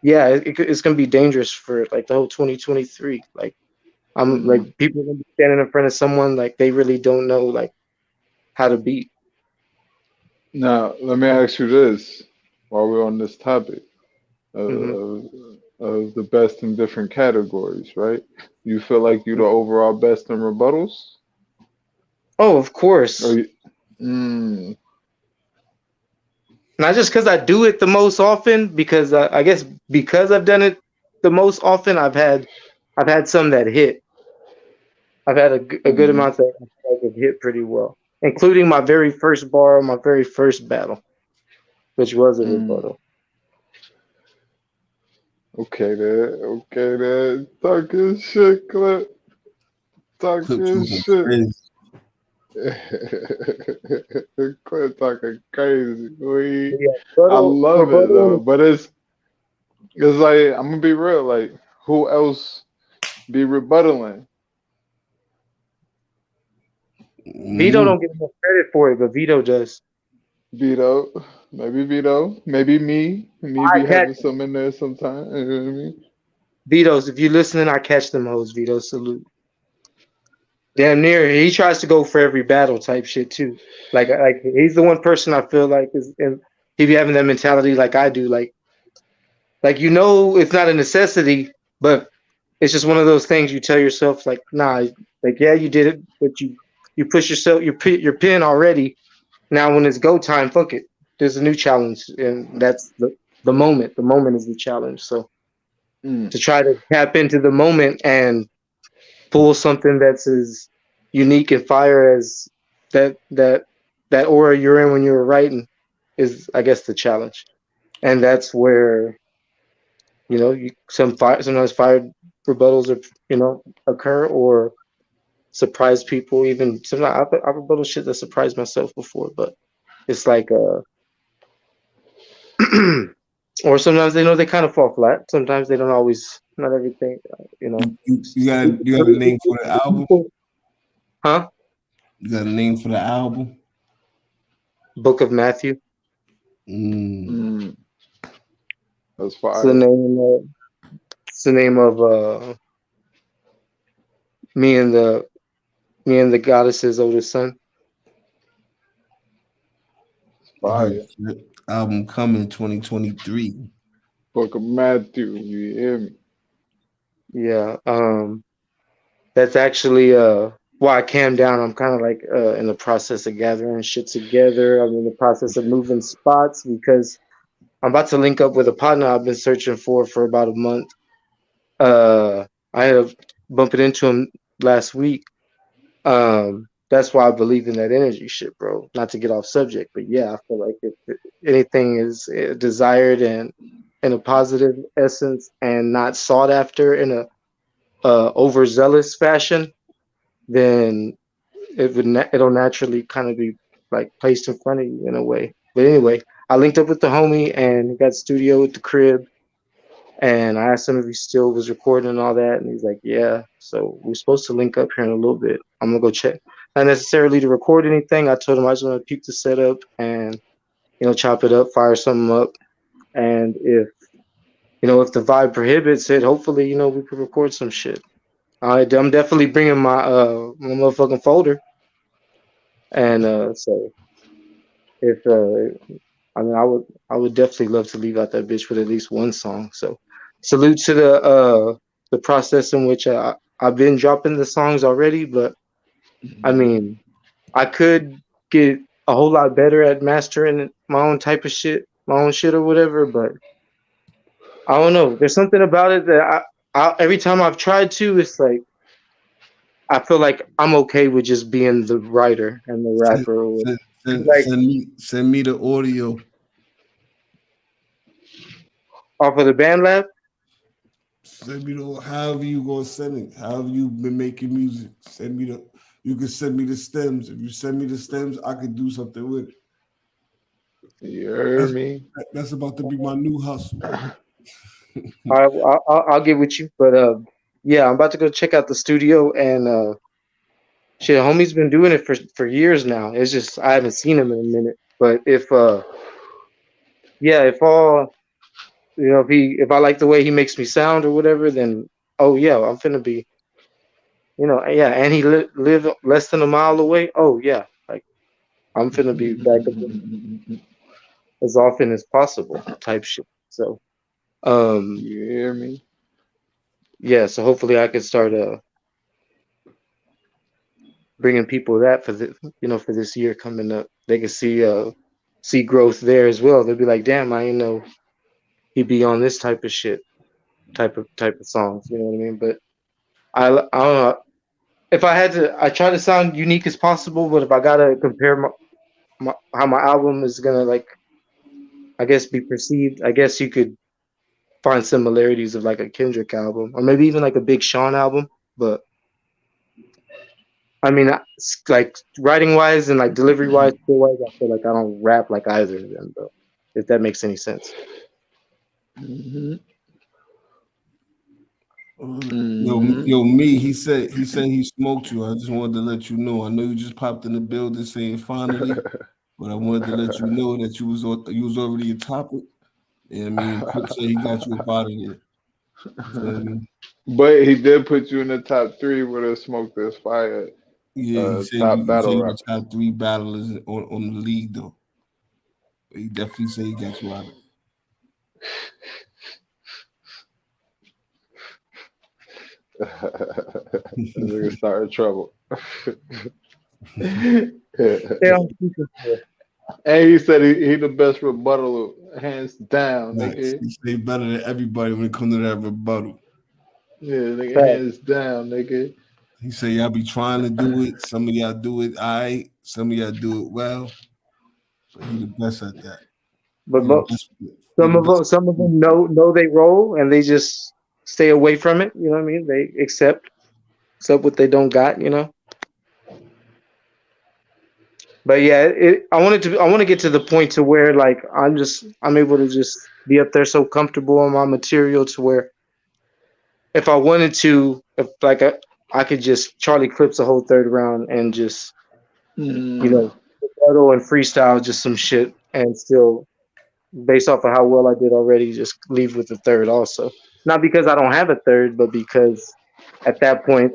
yeah, it's gonna be dangerous for like the whole 2023. Like I'm like, Mm-hmm. people are gonna be standing in front of someone like they really don't know like how to beat. Now, let me ask you this while we're on this topic Hmm. of the best in different categories, right? You feel like you're the overall best in rebuttals? Oh, of Or course. you, mm, Not just because I do it the most often, because I guess because I've done it the most often, I've had some that hit. I've had a good mm, amount that I could hit pretty well, including my very first bar, my very first battle, which was a mm. rebuttal. Okay, then. Talking shit, Clip. Clip Talking talking shit. crazy. Clip talking crazy. But We, yeah, I love it though, rebuttal. but it's like I'm gonna be real. Like, who else be rebuttaling? Vito Mm, don't get enough credit for it, but Vito does. Vito, maybe me I be catch having some in there sometime. You know what I mean? Vito's. If you're listening, I catch them hoes. Vito, salute. Damn near, he tries to go for every battle type shit too. Like he's the one person I feel like is, and he be having that mentality like I do. Like it's not a necessity, but it's just one of those things you tell yourself like, nah, like yeah, you did it, but you push yourself, your pin already. Now when it's go time, fuck it. There's a new challenge, and that's the moment. The moment is the challenge. So Mm. to try to tap into the moment and pull something that's as unique and fire as that aura you're in when you were writing is, I guess, the challenge. And that's where sometimes fire rebuttals are occur or surprise people. Even sometimes I've rebuttal shit that surprised myself before, but it's like or sometimes they kind of fall flat. Sometimes they don't always. Not everything, you know. you got a name for the album? Huh? You got a name for the album? Book of Matthew. Mm. Mm. That's It's the fire. name. It's the name of me and the goddess's oldest son. I heard Fire. the album coming 2023. Book of Matthew. You hear me? Yeah. That's actually why I calmed down. I'm kind of like in the process of gathering shit together. I'm in the process of moving spots because I'm about to link up with a partner I've been searching for about a month. I had a bumping into him last week. That's why I believe in that energy shit, bro. Not to get off subject, but yeah, I feel like if anything is desired and in a positive essence and not sought after in a overzealous fashion, then it'll naturally kind of be like placed in front of you in a way. But anyway, I linked up with the homie and he got studio at the crib. And I asked him if he still was recording and all that, and he's like, "Yeah." So we're supposed to link up here in a little bit. I'm gonna go check. Not necessarily to record anything. I told him I just want to peek the setup and chop it up, fire something up, and if the vibe prohibits it, hopefully we could record some shit. I'm definitely bringing my motherfucking folder, and so if I mean, I would definitely love to leave out that bitch with at least one song. So, salute to the process in which I've been dropping the songs already. But I mean, I could get a whole lot better at mastering my own type of shit, my own shit or whatever. But I don't know. There's something about it that every time I've tried to, it's like I feel like I'm okay with just being the writer and the Send, rapper. Or send, send, like send me the audio. off of the Band Lab. Send me the however you gonna send it. However you been making music. Send me the. You can send me the stems. If you send me the stems, I could do something with it. You hear That's me? that's about to be my new hustle. I'll get with you, but yeah, I'm about to go check out the studio and shit. Homie's been doing it for years now. It's just I haven't seen him in a minute. But if all if I like the way he makes me sound or whatever, then oh yeah, I'm finna be yeah, and he live less than a mile away. Oh yeah, like I'm finna be back up as often as possible, type shit. So You hear me? yeah, so hopefully I can start bringing people that for for this year coming up. They can see growth there as well. They'll be like, damn, I didn't know he'd be on this type of shit, type of songs. You know what I mean? But I don't know. If I had to, I try to sound unique as possible. But if I gotta compare how my album is gonna like, I guess be perceived. I guess you could find similarities of like a Kendrick album or maybe even like a Big Sean album. But I mean, like writing wise and like delivery wise, skill wise, I feel like I don't rap like either of them, though. If that makes any sense. Yo, me. He said he smoked you. I just wanted to let you know. I know you just popped in the building saying finally, but I wanted to let you know that you was already a topic. And I mean, Crip said he got you up out of there. You feel me? But he did put you in the top 3 with a Smoke This Fire Yeah, top he said battle you were rappers. top 3 battlers on the league though. But he definitely said he got you out of Nigga started trouble. Yeah. And he said he the best rebuttal, hands down, Nice. nigga. He say better than everybody when it comes to that rebuttal. Yeah, nigga, hands down, nigga. He say y'all be trying to do it. Some of y'all do it all right. Some of y'all do it well. But he the best at that. But He the best. He the best. some of them know they role and they just stay away from it. You know what I mean? They accept what they don't got. You know. But yeah, I want to get to the point to where like I'm able to just be up there so comfortable on my material to where if I wanted to, if like I could just Charlie Clips the whole third round and just rebuttal and freestyle just some shit and still based off of how well I did already, just leave with the third also. Not because I don't have a third, but because at that point,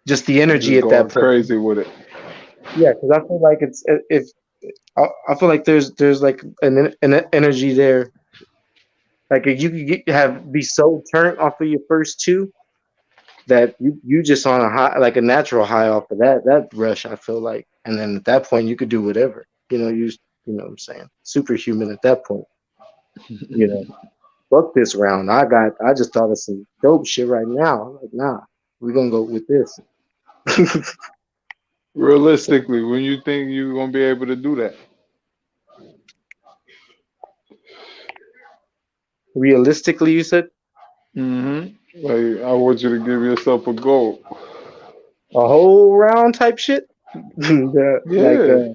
just the energy Just at that going point. crazy with it. Yeah, because I feel like it's if I feel like there's like an energy there. Like if you could be so turned off of your first two that you just on a high, like a natural high off of that rush. I feel like, and then at that point you could do whatever. You know what I'm saying? Superhuman at that point. You know, fuck this round. I just thought of some dope shit right now. Like nah, we're gonna go with this. Realistically, when you think you're gonna be able to do that? Realistically, you said Like I want you to give yourself a goal. a whole round type shit. Like Yeah.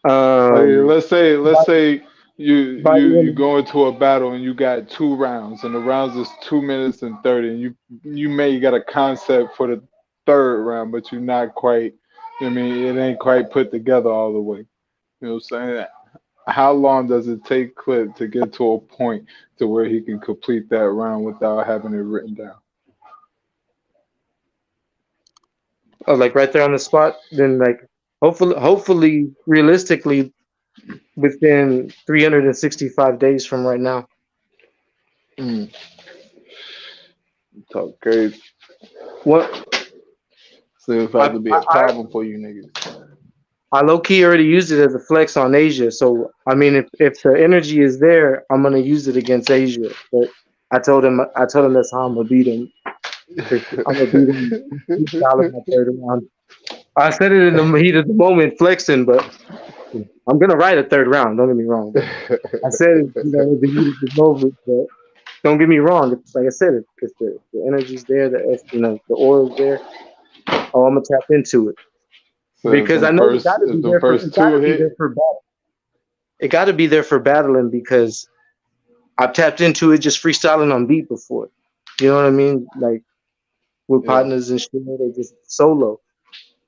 Like um let's say you by you the you end go into a battle and you got 2 rounds and the rounds is 2 minutes and 30 and you may got a concept for the third round but you're not quite, I mean, it ain't quite put together all the way. You know what I'm saying? How long does it take Clip to get to a point to where he can complete that round without having it written down? like right there on the spot, then like hopefully realistically within 365 days from right now. Talk crazy. What So if I I have to be I, a problem for you niggas. I low key already used it as a flex on Asia. So I mean, if the energy is there, I'm gonna use it against Asia. But I told him that's how I'm gonna beat him. I'm gonna beat him freestyle in my third round. I said it in the heat of the moment, flexing, but I'm gonna write a third round. Don't get me wrong. But I said it, in the heat of the moment, but don't get me wrong. It's like I said, if the energy's there, the aura's there. Oh, I'm gonna tap into it So if because I them know first if them it first two gotta be there hit, for battle. It gotta be there for battling because I've tapped into it just freestyling on beat before. You know what I mean? Like with yeah. partners and shit, they just solo.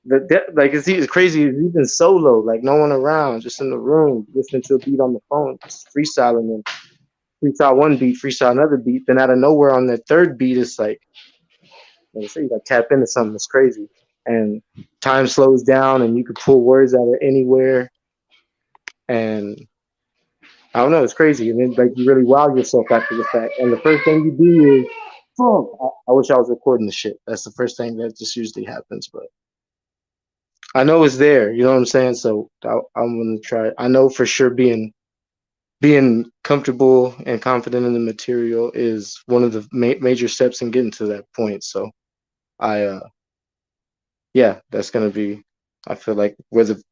Like it's crazy. It's even solo, like no one around, just in the room, listening to a beat on the phone, just freestyling and freestyle one beat, freestyle another beat. Then out of nowhere on that third beat, it's like I say, you got to tap into something that's crazy, and time slows down, and you can pull words out of anywhere, and I don't know, it's crazy, and then like you really wow yourself after the fact, and the first thing you do is, oh, I wish I was recording the shit. That's the first thing that just usually happens, but I know it's there. You know what I'm saying? So I'm gonna try. I know for sure being comfortable and confident in the material is one of the major steps in getting to that point. So I yeah, that's gonna be. I feel like where the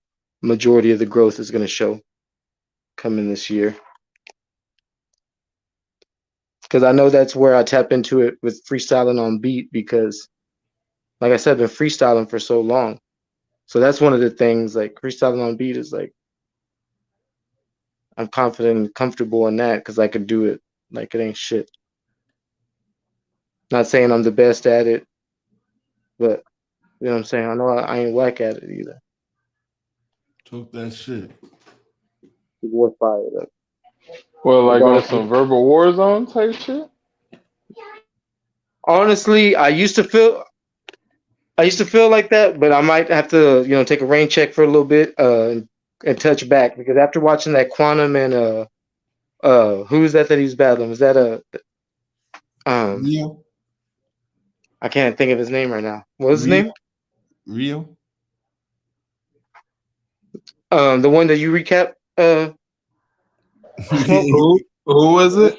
majority of the growth is gonna show coming this year. because I know that's where I tap into it with freestyling on beat because, like I said, I've been freestyling for so long. So that's one of the things. Like freestyling on beat is like I'm confident and comfortable in that because I could do it. Like it ain't shit. Not saying I'm the best at it, but you know what I'm saying. I know I ain't whack at it either. Talk that shit. War fired up. Well, like on Honestly, some verbal war zone type shit. honestly, I used to feel like that, but I might have to, take a rain check for a little bit, and touch back because after watching that Quantum and who is that he's battling? Was that um Rio, I can't think of his name right now. What was his Rio, name? Rio. The one that you recap, Smoke, Who was it?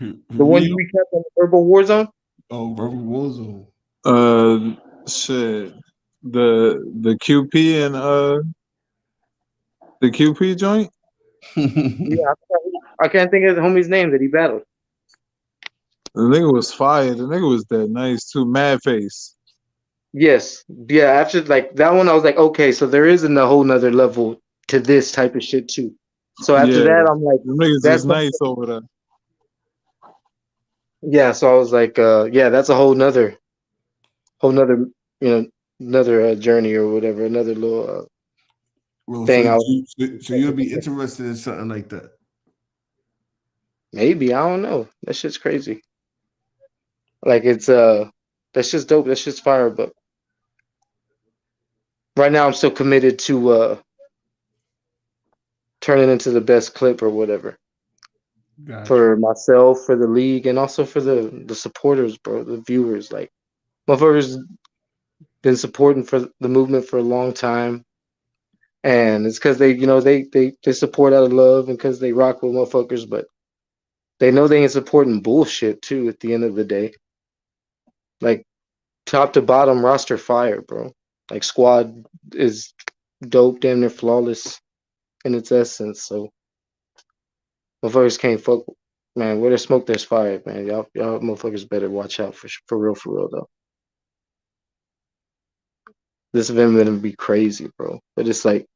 the one you Rio. recap on the Verbal Warzone. Oh, Robert Warzone. Shit. The QP and the QP joint. Yeah, I can't think of the homie's name that he battled. The nigga was fire. The nigga was that nice too. Mad face. Yes, yeah. After like that one, I was like, okay, so there isn't a whole nother level to this type of shit too. So after Yeah, that, I'm like, the niggas that's is nice over there. yeah. So I was like, yeah, that's a whole nother, another journey or whatever, another little Well, thing. so you'll be interested in something like that. Maybe I don't know. That shit's crazy. Like it's that's just dope. That's just fire. But right now, I'm still committed to turning into the best clip or whatever Gotcha. for myself, for the league, and also for the supporters, bro, the viewers. Like motherfuckers been supporting for the movement for a long time, and it's because they support out of love and because they rock with motherfuckers, but they know they ain't supporting bullshit too. At the end of the day, like top to bottom roster fire, bro. Like squad is dope, damn near flawless in its essence. So motherfuckers can't fuck. Man, where there's smoke, there's fire, man. Y'all motherfuckers better watch out for real though. This event gonna be crazy, bro. But it's like,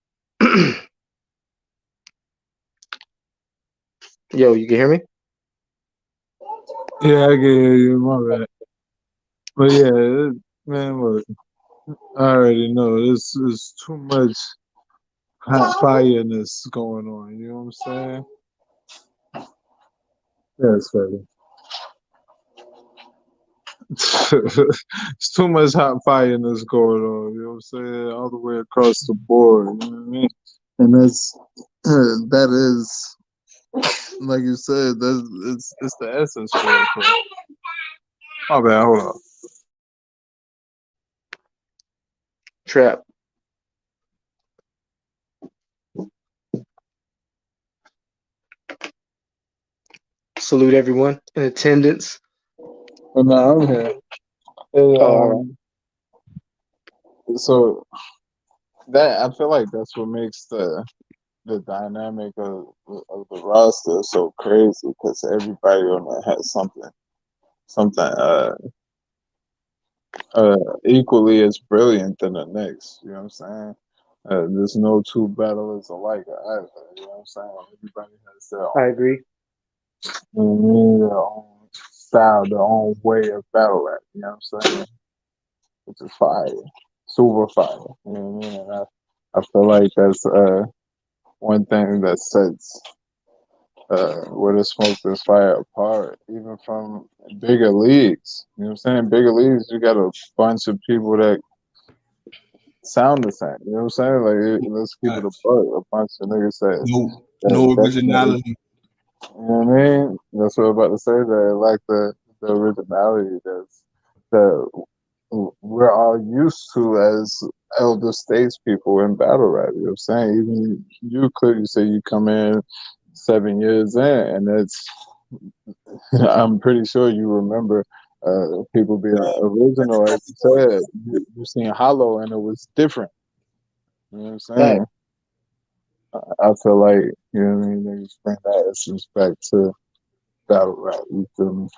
yo, you can hear me? Yeah, I can hear you. My bad. But yeah, man, look, I already know this is too much hot fireness going on. You know what I'm saying? Yes, baby. It's too much hot fireness going on. You know what I'm saying? All the way across the board. You know what I mean? And that is, like you said, it's the essence for it. So. My bad. Hold on. Trap. Salute everyone in attendance. But no, I'm here. And, Oh, all right. so that I feel like that's what makes the dynamic of the roster so crazy because everybody on there has something equally as brilliant than the next. You know what I'm saying? There's no two battlers alike either. You know what I'm saying? Everybody has their I own, agree. their own style, their own way of battle rap. You know what I'm saying? Which is fire, super fire. You know what I mean? And I feel like that's one thing that sets where the smoke this fire apart, even from bigger leagues. You know what I'm saying? Bigger leagues, you got a bunch of people that sound the same. You know what I'm saying? Like, let's keep it a Gotcha. buck. A bunch of niggas No that originality. you know what I mean? That's what I'm about to say. That like the originality that we're all used to as elder statespeople in battle rap. You know what I'm saying? Even you could say you come in 7 years in, and it's I'm pretty sure you remember people being original. As you said, you seen Hollow, and it was different. You know what I'm Fact. saying? I feel like you know what I mean. They just bring that essence back to battle rap. You feel me?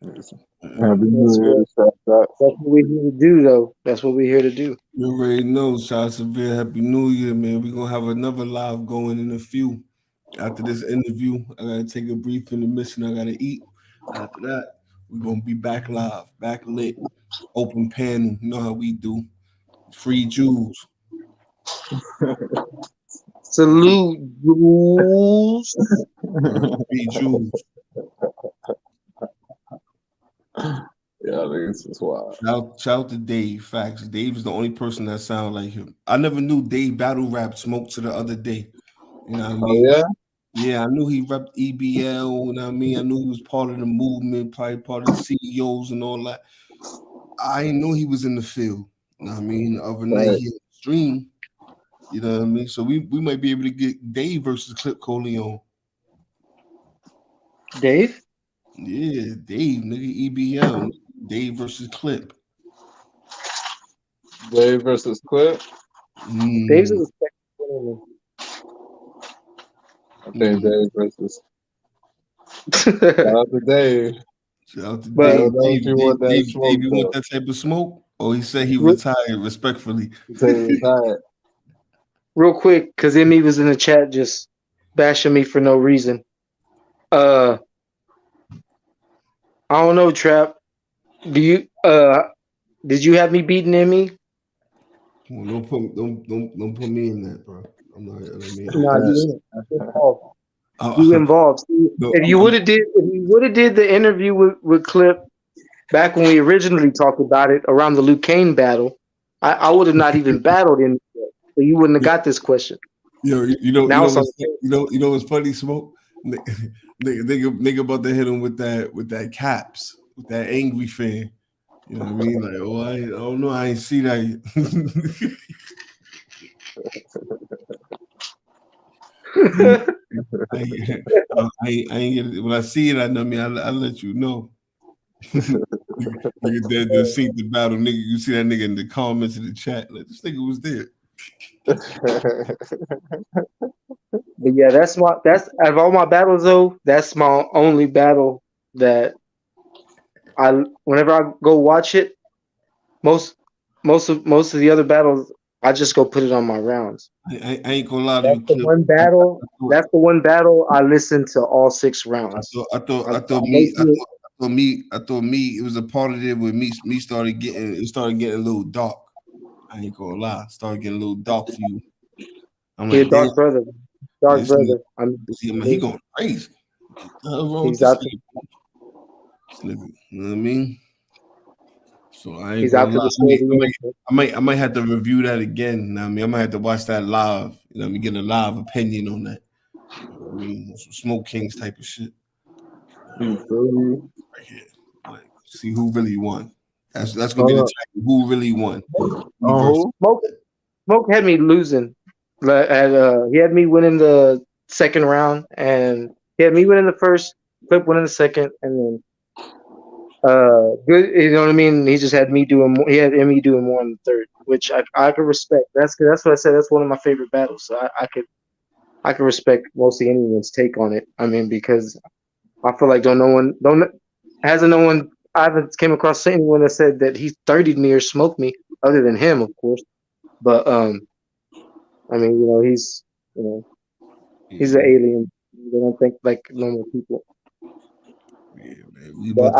Happy That's New Year what to Shaq. that's what we're here to do, though. That's what we're here to do. You already know, Shot Severe. Happy New Year, man. We're gonna have another live going in a few. After this interview, I gotta take a brief intermission. I gotta eat. After that, we're gonna be back live, back lit, open panel. You know how we do. Free Jews. Salute, Jules. Free Jews. Yeah, this is wild. Shout to Dave. Facts. Dave is the only person that sounds like him. I never knew Dave battle rap smoked to the other day. You know what I Oh mean? yeah. Yeah, I knew he repped EBL. You know what I mean? I knew he was part of the movement, probably part of the CEOs and all that. I didn't know he was in the field. You know what I mean? The other night Right. he had a stream. You know what I mean? So we might be able to get Dave versus Clip Corleone. Dave? Yeah, Dave, nigga, EBL. Dave versus Clip. Dave versus Clip. Dave's a Mm. respectable I think Dave versus. enemy. Shout out to Dave. Shout out to I But Dave. don't know if you want that smoke You want though. that type of smoke? Oh, he said he re- retired respectfully. He said he retired. real quick, because Emmy was in the chat just bashing me for no reason. I don't know, Trap. Do you did you have me beating Emmy? Come on, don't put me in that, bro. I'm not. I mean, Nah, you involved. I, You involved. See, no, if you would have did the interview with Clip back when we originally talked about it around the Luke Kane battle, I would have not even battled him, so you wouldn't have got this question. Now it's on you know what's funny, Smoke? Nigga about to hit him with that caps, with that angry fan. You know what I mean? Like, oh, I don't know, I ain't see that. I ain't get it. When I see it, I mean, I'll let you know. Nigga dead to see the battle, nigga. You see that nigga in the comments in the chat. Like, this nigga was there. But yeah, that's out of all my battles though, that's my only battle that whenever I go watch it, most of the other battles I just go put it on my rounds. I ain't gonna lie to That's you, the Clip. one battle. That's the one battle I listen to all 6 rounds. I thought me. It was a part of it where me started getting a little dark. I ain't gonna lie, started getting a little dark for you. I'm Yeah, like, damn, brother, he going crazy. He's out this nigga, you know what I mean? So I ain't He's gonna out to lie. destroy the I might have to review that again. You know what I mean, I might have to watch that live. You know what I mean, get a live opinion on that. You know what I mean, some Smoke Kings type of shit. Right here, like see who really won. That's gonna be the type who really won. Smoke had me losing. He had me winning the second round, and he had me winning the first, Clip winning the second, and then good. You know what I mean? He just had me doing more. He had Emmy doing more in the third, which I could respect. That's what I said. That's one of my favorite battles. So I could respect mostly anyone's take on it. I mean, because I feel like I haven't came across anyone that said that he 30'd me or smoked me, other than him, of course. But I mean, he's he's an alien. They don't think like normal people. Yeah, man. But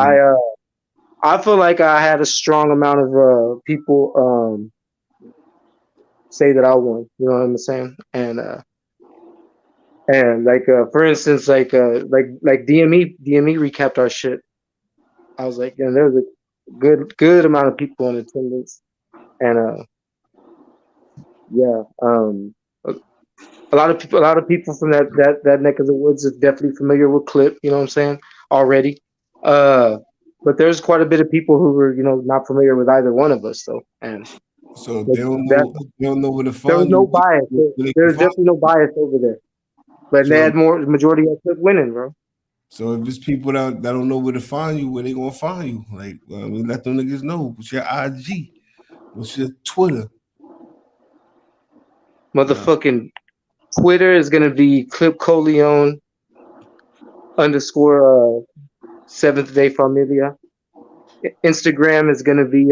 I feel like I had a strong amount of people say that I won. You know what I'm saying? And like for instance, like DME recapped our shit. I was like, yeah, there was a good amount of people in attendance, and yeah, a lot of people from that neck of the woods are definitely familiar with Clip. You know what I'm saying already. But there's quite a bit of people who were not familiar with either one of us though, and so they don't know where to find. There was no bias. There's definitely no bias over there. But they had majority of Clip winning, bro. So if it's people that don't know where to find you, where they gonna find you? Like, I mean, let them niggas know. What's your IG? What's your Twitter? Motherfucking Twitter is gonna be Clip Corleone _ Seventh Day Familia. Instagram is gonna be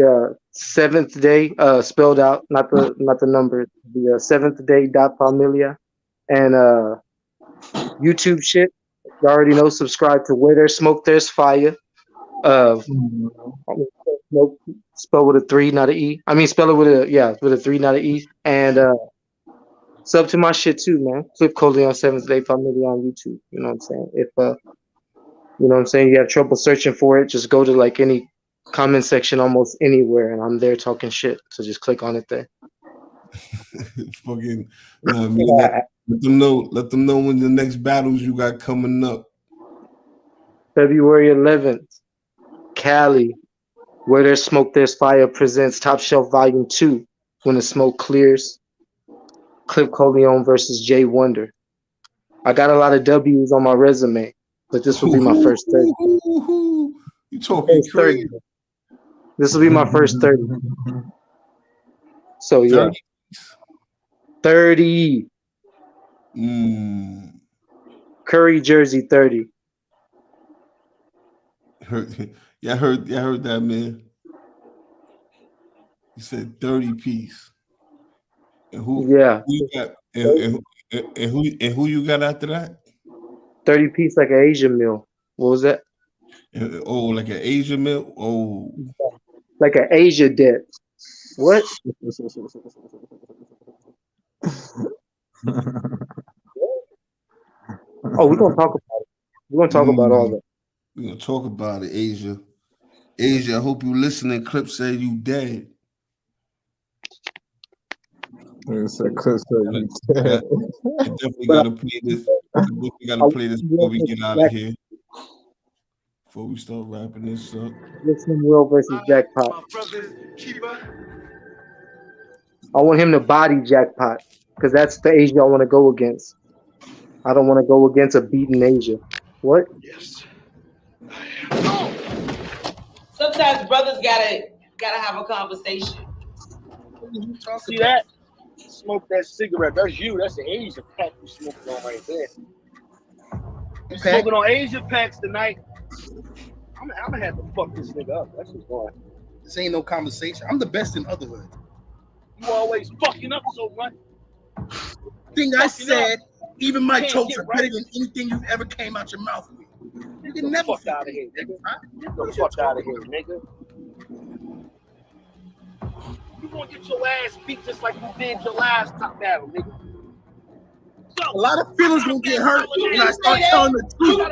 Seventh Day spelled out, not the number. The Seventh Day .familia, and YouTube shit. You already know. Subscribe to Where There's Smoke, There's Fire. Smoke spell with a 3, not an E. I mean, spell it with a 3, not an E. And sub to my shit too, man. Clip Corleone Seventh Day Familia on YouTube. You know what I'm saying? If you know what I'm saying, you have trouble searching for it, just go to like any comment section almost anywhere, and I'm there talking shit. So just click on it there. Fucking, nah, I mean, let them know. Let them know when the next battles you got coming up. February 11th, Cali. Where There's Smoke, There's Fire presents Top Shelf Volume 2. When the Smoke Clears. Clip Corleone versus Jay Wonder. I got a lot of W's on my resume, but this will be my first 30. You talking crazy? This will be my first 30. So yeah, 30. Curry jersey 30. I heard that, man. You said 30 piece. And who you got? And who you got after that? 30 piece like an Asian meal. What was that? Oh, like an Asian meal? Oh. Like an Asia debt. What? Oh, we're gonna talk about it. We're gonna talk about all that. We're gonna talk about it, Asia. Asia, I hope you listening. Clip said you dead. It's a Clip said you dead. I definitely gotta play this. Before we get out of here. Before we start wrapping this up. Listen, Will versus Jackpot. My brother's keeper. I want him to body Jackpot because that's the Asia I want to go against. I don't want to go against a beaten Asia. What? Yes. Sometimes brothers gotta have a conversation. See that? Smoke that cigarette. That's you. That's the Asian pack you smoking on right there. You smoking on Asian packs tonight. I'm gonna have to fuck this nigga up. That's just going. This ain't no conversation. I'm the best in otherhood. You always fucking up so much. Thing I said, even my jokes are better than anything you've ever came out your mouth with. You can never fuck out of here, nigga. Get the fuck out of here, nigga. You gonna get your ass beat just like you did your last top battle, nigga. A lot of feelings gonna get hurt when I start telling the truth. A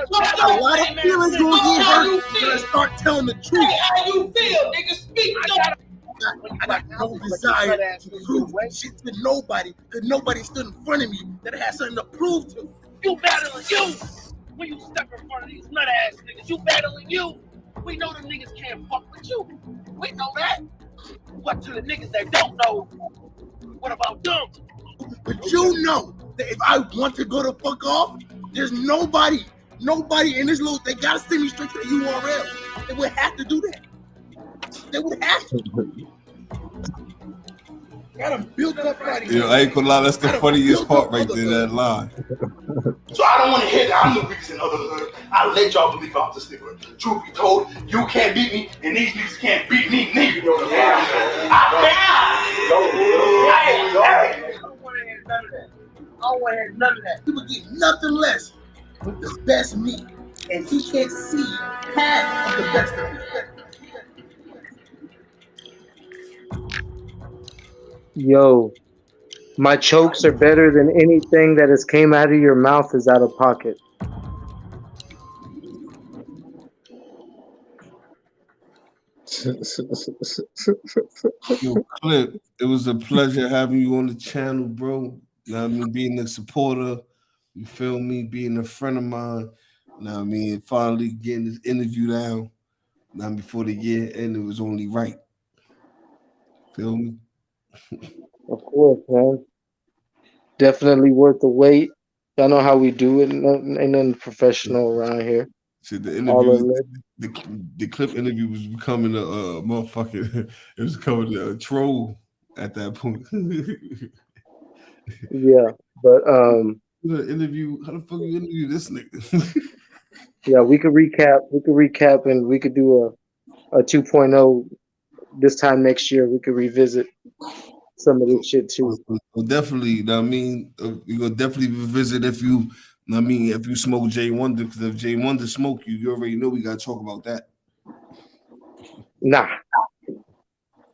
lot of feelings gonna get hurt when I start telling the truth. How you feel, nigga? Speak up. I got no desire to prove shit to nobody, because nobody stood in front of me that had something to prove to. You battling you when you step in front of these nut ass niggas. You battling you. We know the niggas can't fuck with you. We know that. What to the niggas that don't know? What about them? But you know that if I want to go the fuck off, there's nobody in this little. They gotta send me straight to the URL. They would have to do that. They would have to. Gotta build up right here. Yeah, I ain't gonna lie, that's the funniest part right there, that line. So I don't want to hear that I'm the weakest in otherhood. I let y'all believe I'm the sticker. Truth be told, you can't beat me, and these niggas can't beat me neither. I don't want to hear none of that. I don't want to hear none of that. People get nothing less with the best me, and he can't see half of the best of me. Yo, my chokes are better than anything that has came out of your mouth is out of pocket. Yo, Clip, it was a pleasure having you on the channel, bro. Now I mean, being a supporter, you feel me, being a friend of mine. Now I mean, finally getting this interview down. Now before the year end, it was only right. Feel me? Of course, man. Definitely worth the wait. Y'all know how we do it. Ain't nothing professional around here. See, the interview, the Clip interview was becoming a motherfucker. It was becoming a troll at that point. Yeah. But You gonna interview? How the fuck you interview this nigga? yeah, we could recap. We could recap, and we could do a 2.0 this time next year. We could revisit some of this shit too. Well, definitely. You know what I mean, you gonna definitely revisit if you. You know what I mean, if you smoke Jay Wonder, because if Jay Wonder smoke you, you already know we gotta talk about that. Nah.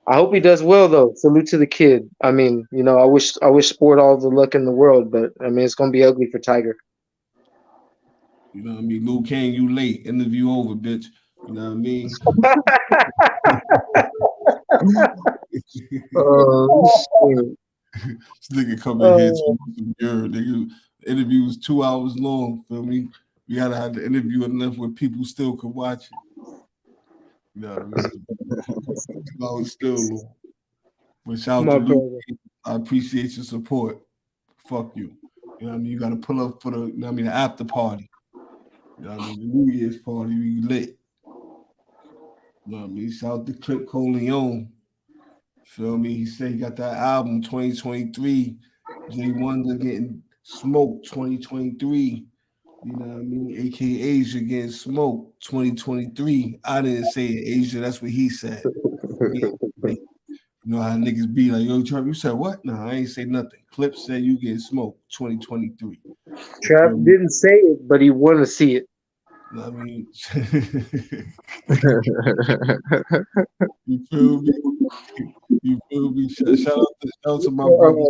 I hope he does well though. Salute to the kid. I mean, you know, I wish Sport all the luck in the world, but I mean, it's gonna be ugly for Tiger. You know what I mean? Lil Kane, you late. Interview over, bitch. You know what I mean? Shit. This nigga come in here some girl. Nigga, the interview was 2 hours long. Feel me? We gotta have the interview enough where people still could watch it. You know what I mean? 2 hours still long. But shout out to Luke. I appreciate your support. Fuck you. You know what I mean? You gotta pull up for the, you know what I mean, the after party. You know what I mean? The New Year's party, we lit. You know what I mean? Shout out to Clip Corleone. Feel me? He said he got that album 2023. Jay Wonder getting smoked 2023. You know what I mean? AKA Asia getting smoked 2023. I didn't say it, Asia. That's what he said. You know how niggas be like, yo, Trap, you said what? No, I ain't say nothing. Clip said you get smoked 2023. Trap didn't say it, but he want to see it. You know what I mean? You feel me? You feel me? Shout out to my brother,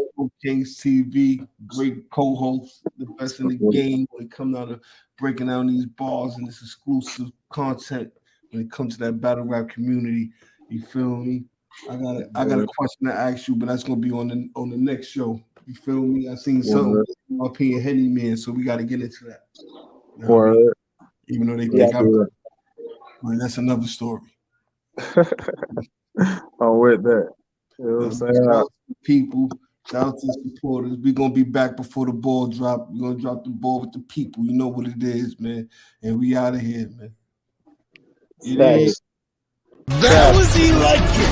Kings TV, great co-host, the best in the game when it comes down to breaking down these bars and this exclusive content when it comes to that battle rap community. You feel me? I got a question to ask you, but that's gonna be on the next show. You feel me? I seen something up here, Henny Man, so we got to get into that. You know what I mean? Even though they think but that's another story. I'm with that. You know what I'm saying? Shout out to people, shout out to the supporters. We're gonna be back before the ball drop. We're gonna drop the ball with the people. You know what it is, man. And we out of here, man. That was electric.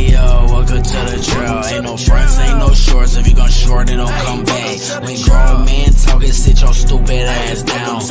Yo, welcome to the trail. Ain't no fronts, ain't no shorts. If you gon' short it, don't come back. When grown men talking, sit your stupid ass down.